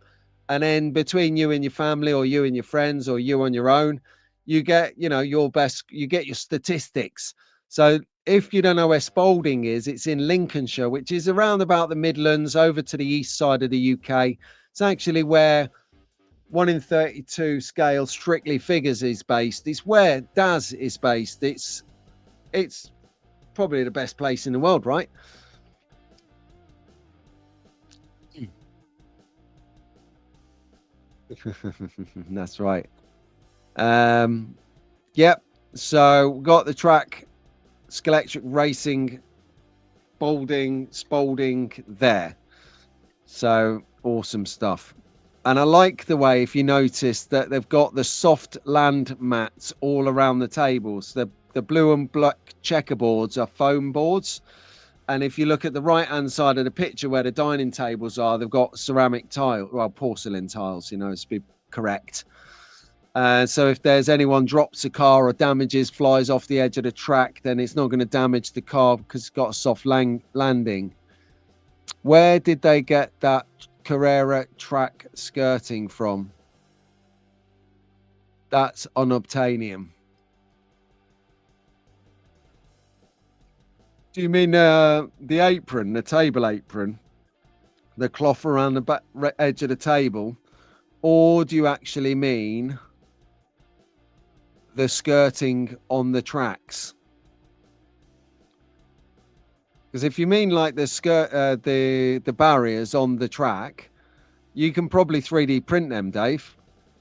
Speaker 1: And then between you and your family, or you and your friends, or you on your own, you get, you know, your best, you get your statistics. So if you don't know where Spalding is, it's in Lincolnshire, which is around about the Midlands over to the east side of the UK. It's actually where 1 in 32 scale Strictly Figures is based. It's where Daz is based. It's probably the best place in the world, right? That's right. Yep. So we got the track Scalextric Racing Spalding there. So awesome stuff. And I like the way, if you notice, that they've got the soft land mats all around the tables. The blue and black checkerboards are foam boards. And if you look at the right-hand side of the picture where the dining tables are, they've got ceramic tile, well, porcelain tiles, you know, to be correct. So if there's anyone drops a car or damages, flies off the edge of the track, then it's not going to damage the car because it's got a soft landing. Where did they get that Carrera track skirting from? That's unobtainium. Do you mean the apron, the table apron, the cloth around the back edge of the table, or do you actually mean the skirting on the tracks? Because if you mean like the skirt, the barriers on the track, you can probably 3D print them, Dave.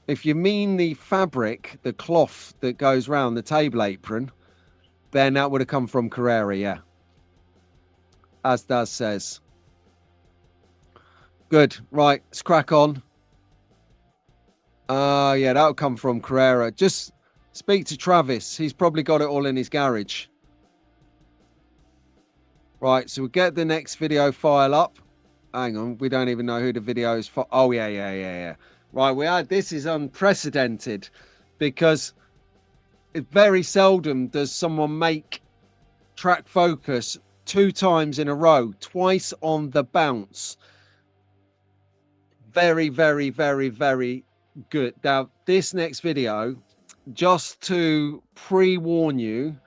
Speaker 1: If you mean the fabric, the cloth that goes round the table apron, then that would have come from Carrera, yeah. As Daz says. Good. Right, let's crack on. Yeah, that'll come from Carrera. Just speak to Travis. He's probably got it all in his garage. Right, so we'll get the next video file up. Hang on, we don't even know who the video is for. Oh, yeah. Right, this is unprecedented because very seldom does someone make track focus 2 times in a row, twice on the bounce. Very, very, very, very good. Now, this next video, just to pre-warn you,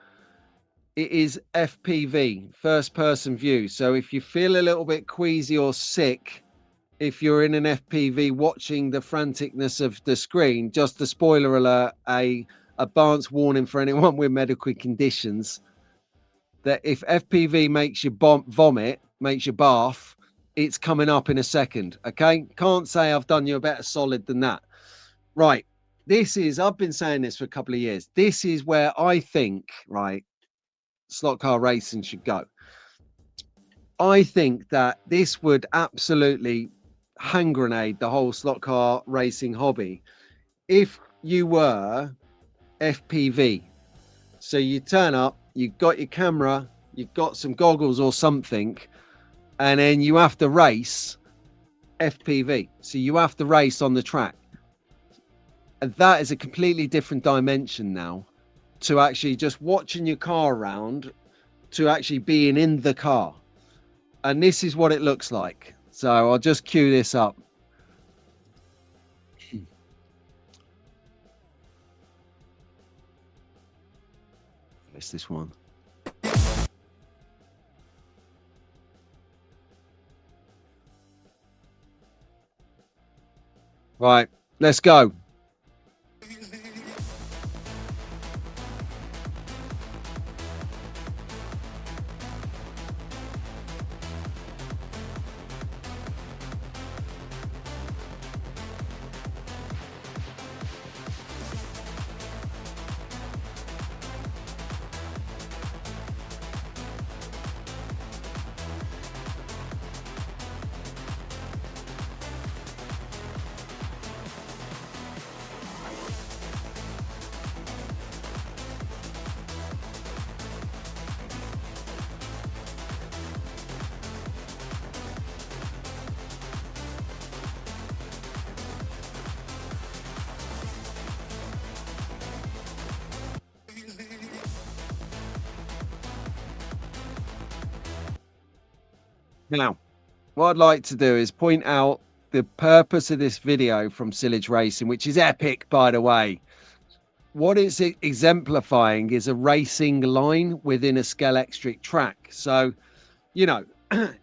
Speaker 1: it is FPV, first person view. So if you feel a little bit queasy or sick, if you're in an FPV watching the franticness of the screen, just a spoiler alert, a advanced warning for anyone with medical conditions, that if FPV makes you vomit, makes you bath, it's coming up in a second. Okay. Can't say I've done you a better solid than that. Right. I've been saying this for a couple of years. This is where I think, right, slot car racing should go. I think that this would absolutely hand grenade the whole slot car racing hobby if you were FPV. So you turn up, you've got your camera, you've got some goggles or something, and then you have to race FPV. So you have to race on the track. And that is a completely different dimension now to actually just watching your car around, to actually being in the car. And this is what it looks like. So I'll just cue this up. It's this one. Right, let's go. Now, what I'd like to do is point out the purpose of this video from Sillage Racing, which is epic, by the way. What it's exemplifying is a racing line within a Scalextric track. So, you know,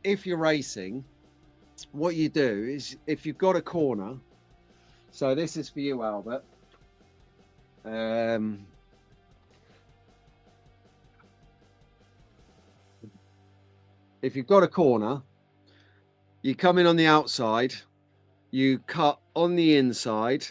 Speaker 1: if you're racing, what you do is, if you've got a corner, so this is for you, Albert. If you've got a corner, you come in on the outside, you cut on the inside,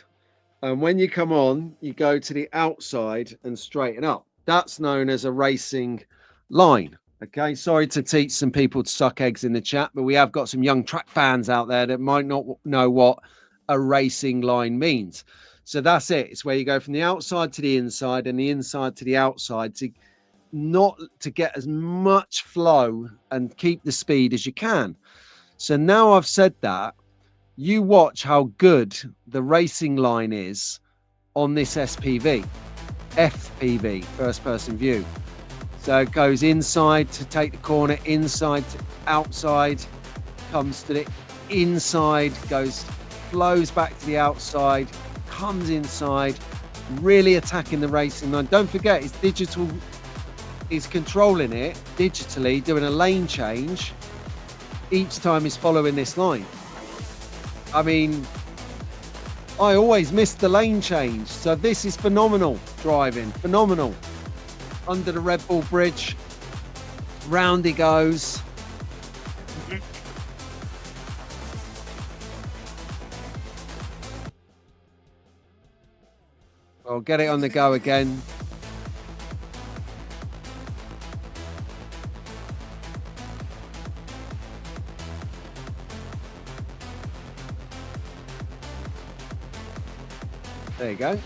Speaker 1: and when you come on, you go to the outside and straighten up. That's known as a racing line. Okay, sorry to teach some people to suck eggs in the chat, but we have got some young track fans out there that might not know what a racing line means. So that's it. It's where you go from the outside to the inside and the inside to the outside to get as much flow and keep the speed as you can. So now I've said that, you watch how good the racing line is on this SPV, FPV, first person view. So it goes inside to take the corner, inside to outside, comes to the inside, flows back to the outside, comes inside, really attacking the racing line. Don't forget, it's digital is controlling it digitally, doing a lane change each time he's following this line. I mean, I always miss the lane change, so this is phenomenal driving, phenomenal. Under the Red Bull Bridge, round he goes. I'll get it on the go again. There you go.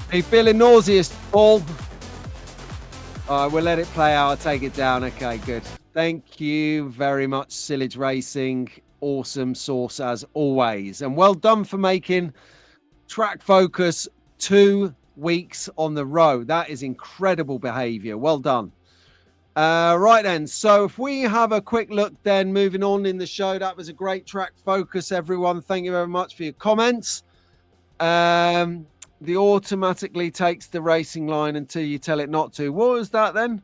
Speaker 1: Are you feeling nauseous, Paul? All right, we'll let it play out. I'll take it down. Okay, good. Thank you very much, Sillage Racing. Awesome source as always. And well done for making Track Focus 2 weeks on the road. That is incredible behavior. Well done. Right then, so if we have a quick look then, moving on in the show, that was a great Track Focus, everyone. Thank you very much for your comments. The automatically takes the racing line until you tell it not to. What was that then?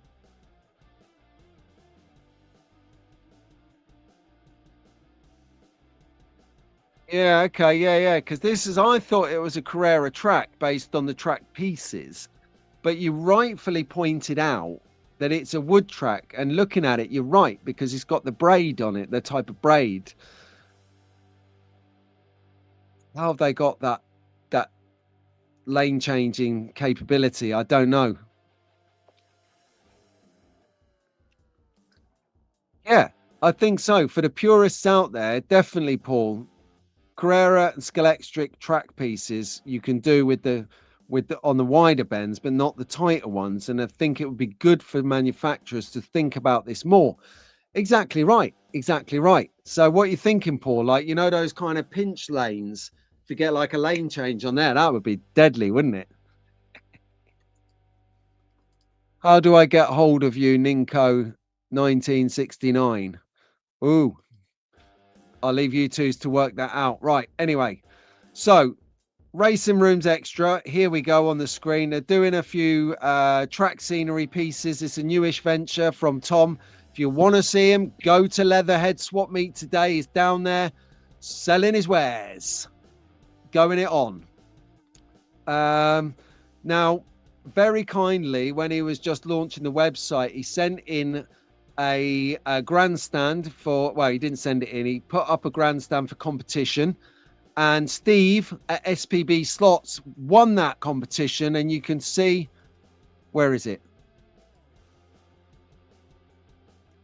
Speaker 1: Yeah, okay, yeah, because this is, I thought it was a Carrera track based on the track pieces, but you rightfully pointed out that it's a wood track, and looking at it, you're right, because it's got the braid on it, the type of braid. How have they got that lane changing capability? I don't know. Yeah, I think so. For the purists out there, definitely, Paul. Carrera and Scalextric track pieces you can do with the on the wider bends, but not the tighter ones. And I think it would be good for manufacturers to think about this more. Exactly right. Exactly right. So what are you thinking, Paul? Like, you know, those kind of pinch lanes, to get like a lane change on there, that would be deadly, wouldn't it? How do I get hold of you, Ninko 1969? Ooh, I'll leave you twos to work that out. Right. Anyway, so Racing Rooms Extra, here we go on the screen. They're doing a few track scenery pieces. It's a newish venture from Tom. If you want to see him, go to Leatherhead Swap Meet today. He's down there selling his wares, going it on. Now, very kindly, when he was just launching the website, he sent in a grandstand for, well, he didn't send it in. He put up a grandstand for competition. And Steve at SPB Slots won that competition. And you can see, where is it?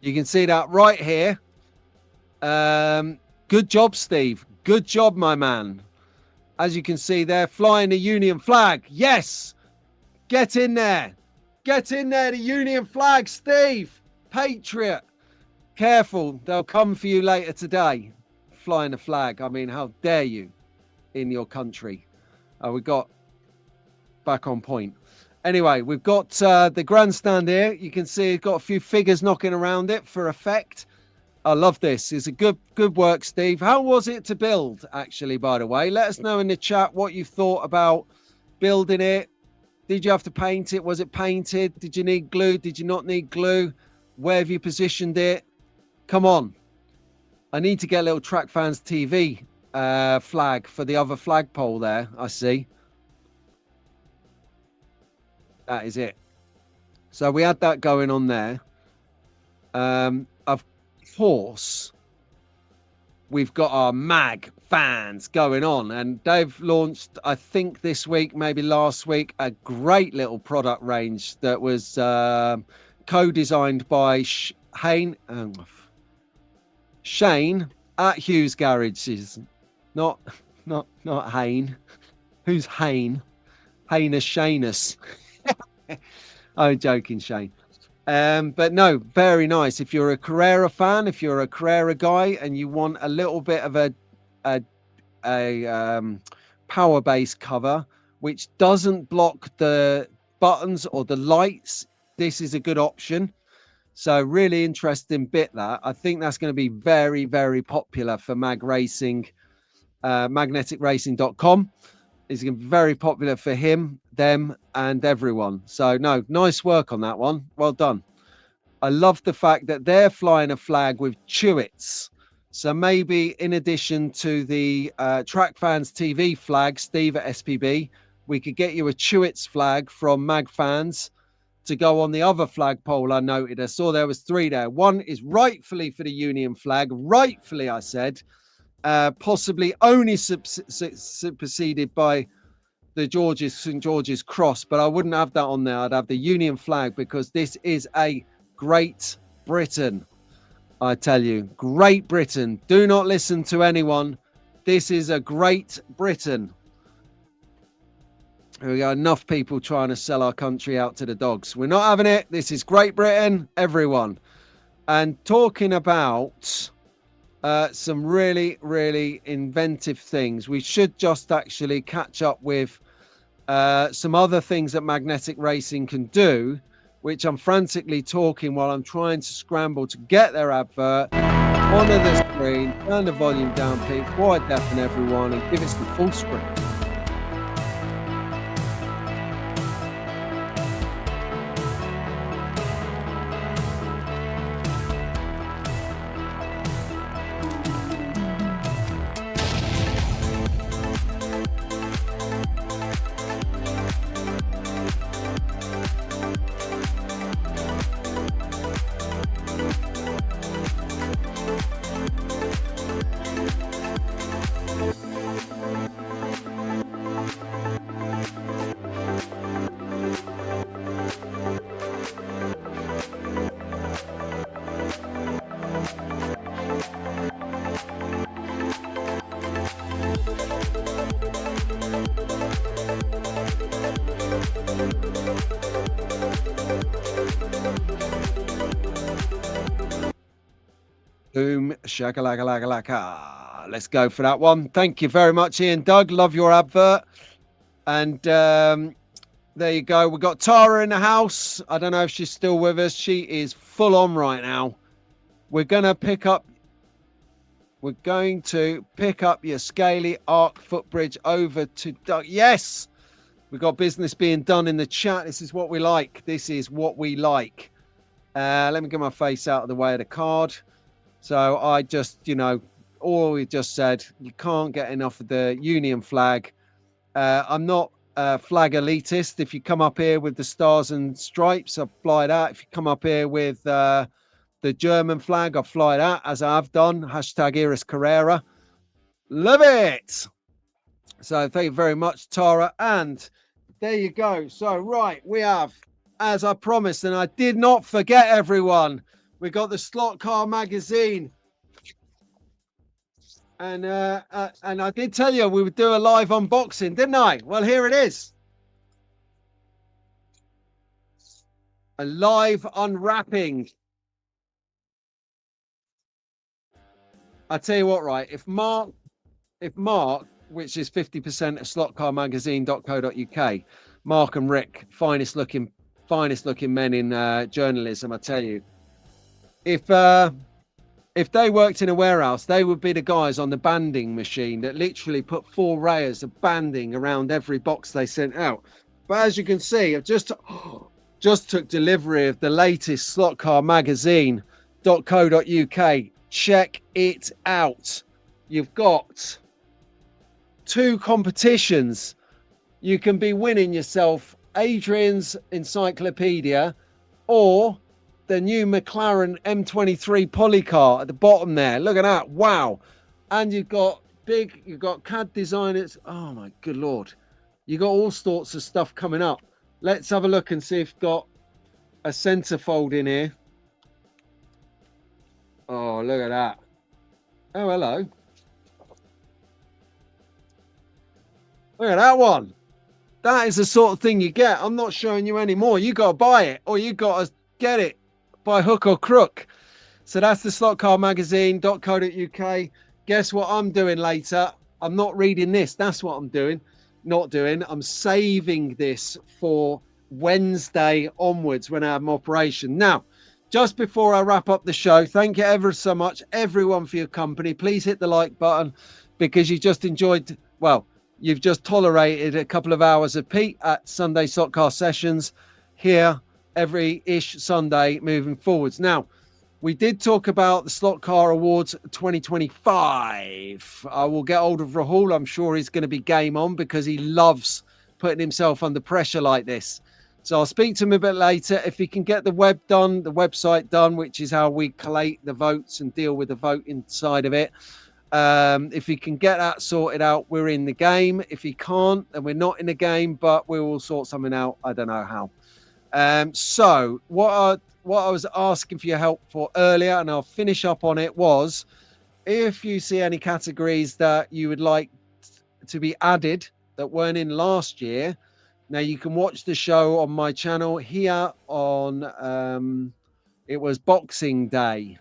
Speaker 1: You can see that right here. Good job, Steve. Good job, my man. As you can see there, flying the Union flag. Yes. Get in there. Get in there, the Union flag, Steve. Patriot. Careful. They'll come for you later today. Flying the flag. I mean, how dare you in your country? We got back on point. Anyway, we've got the grandstand here. You can see it's got a few figures knocking around it for effect. I love this. It's a good work, Steve. How was it to build, actually, by the way? Let us know in the chat what you thought about building it. Did you have to paint it? Was it painted? Did you need glue? Did you not need glue? Where have you positioned it? Come on. I need to get a little Track Fans TV flag for the other flagpole there, I see. That is it. So we had that going on there. Of course, we've got our mag fans going on, and they've launched, I think this week, maybe last week, a great little product range that was co-designed by Shane at Hughes Garages. Not Hayne. Who's Hayne? Heinous Shanus. I'm joking, Shane. But no, very nice. If you're a Carrera fan, if you're a Carrera guy and you want a little bit of a power base cover, which doesn't block the buttons or the lights, this is a good option. So really interesting bit that. I think that's going to be very, very popular for mag racing. Magneticracing.com is going to be very popular for him, them, and everyone. So no, nice work on that one. Well done. I love the fact that they're flying a flag with Chewits. So maybe in addition to the Track Fans TV flag, Steve at SPB, we could get you a Chewits flag from Mag Fans to go on the other flagpole. I noted, I saw there was 3 there. One is rightfully for the Union flag, rightfully, I said, possibly only superseded by the St. George's Cross, but I wouldn't have that on there. I'd have the Union flag because this is a Great Britain. I tell you, Great Britain. Do not listen to anyone. This is a Great Britain. Here we go. Enough people trying to sell our country out to the dogs. We're not having it. This is Great Britain, everyone. And talking about some really, really inventive things, we should just actually catch up with some other things that magnetic racing can do, which I'm frantically talking while I'm trying to scramble to get their advert onto the screen. Turn the volume down, Pete, wide deafen everyone, and give us the full screen. Boom, shakalaka. Let's go for that one. Thank you very much, Ian Doug. Love your advert. And there you go. We've got Tara in the house. I don't know if she's still with us. She is full on right now. We're going to pick up your Scaly Arc footbridge over to Doug. Yes, we've got business being done in the chat. This is what we like. This is what we like. Let me get my face out of the way of the card. So I just, all we just said, you can't get enough of the Union flag. I'm not a flag elitist. If you come up here with the stars and stripes, I'll fly that. If you come up here with the German flag, I'll fly that, as I've done. Hashtag Iris Carrera. Love it. So thank you very much, Tara. And there you go. So, right, we have, as I promised, and I did not forget everyone, we got the Slot Car magazine. And I did tell you we would do a live unboxing, didn't I? Well, here it is. A live unwrapping. I tell you what, right? If Mark, which is 50% of slotcarmagazine.co.uk, Mark and Rick, finest looking men in journalism, I tell you. If they worked in a warehouse, they would be the guys on the banding machine that literally put 4 layers of banding around every box they sent out. But as you can see, I've just took delivery of the latest slotcarmagazine.co.uk. Check it out. You've got 2 competitions. You can be winning yourself Adrian's Encyclopedia or the new McLaren M23 Policar at the bottom there. Look at that. Wow. And you've got CAD designers. Oh my good Lord. You got all sorts of stuff coming up. Let's have a look and see if we've got a centerfold in here. Oh, look at that. Oh, hello. Look at that one. That is the sort of thing you get. I'm not showing you anymore. You got to buy it or you got to get it by hook or crook. So that's the slotcarmagazine.co.uk. Guess what I'm doing later? I'm not reading this. That's what I'm doing. Not doing. I'm saving this for Wednesday onwards when I have my operation. Now, just before I wrap up the show, thank you ever so much, everyone, for your company. Please hit the like button because you just enjoyed, well, you've just tolerated a couple of hours of Pete at Sunday Slotcar sessions here every-ish Sunday moving forwards. Now, we did talk about the Slotcar Awards 2025. I will get hold of Rahul. I'm sure he's going to be game on because he loves putting himself under pressure like this. So I'll speak to him a bit later. If he can get the website done, which is how we collate the votes and deal with the vote inside of it. If he can get that sorted out, we're in the game. If he can't, then we're not in the game, but we will sort something out. I don't know how. So what I was asking for your help for earlier, and I'll finish up on it, was if you see any categories that you would like to be added that weren't in last year. Now you can watch the show on my channel here on it was Boxing Day.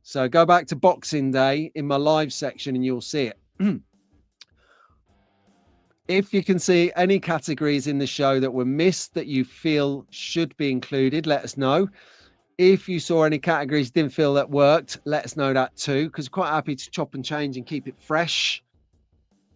Speaker 1: So go back to Boxing Day in my live section and you'll see it. If you can see any categories in the show that were missed that you feel should be included, let us know. If you saw any categories didn't feel that worked, let us know that too, because we're quite happy to chop and change and keep it fresh.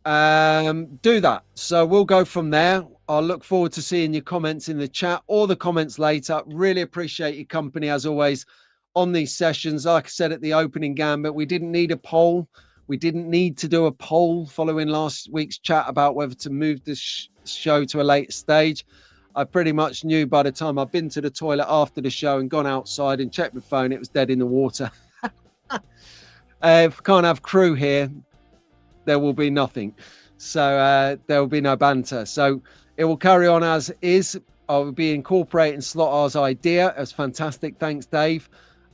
Speaker 1: Do that. So we'll go from there. I'll look forward to seeing your comments in the chat or the comments later. Really appreciate your company as always on these sessions. Like I said at the opening gambit, we didn't need a poll. We didn't need to do a poll following last week's chat about whether to move the show to a later stage. I pretty much knew by the time I'd been to the toilet after the show and gone outside and checked my phone, it was dead in the water. If I can't have crew here, there will be nothing. So there will be no banter. So it will carry on as is. I will be incorporating Slot.it's idea. It was fantastic. Thanks, Dave.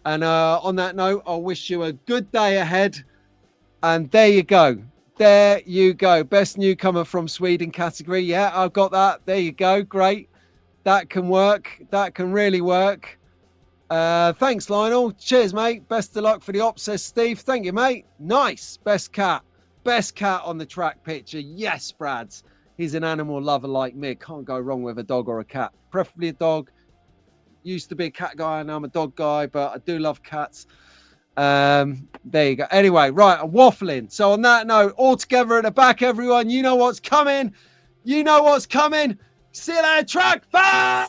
Speaker 1: And on that note, I'll wish you a good day ahead. And there you go. There you go. Best newcomer from Sweden category. Yeah, I've got that. There you go. Great. That can work. That can really work. Thanks, Lionel. Cheers, mate. Best of luck for the ops, says Steve. Thank you, mate. Nice. Best cat. Best cat on the track picture. Yes, Brads. He's an animal lover like me. Can't go wrong with a dog or a cat. Preferably a dog. Used to be a cat guy and I'm a dog guy, but I do love cats. There you go. Anyway, right, I'm waffling. So on that note, all together at the back, everyone, you know what's coming. You know what's coming. See you later, track. Bye!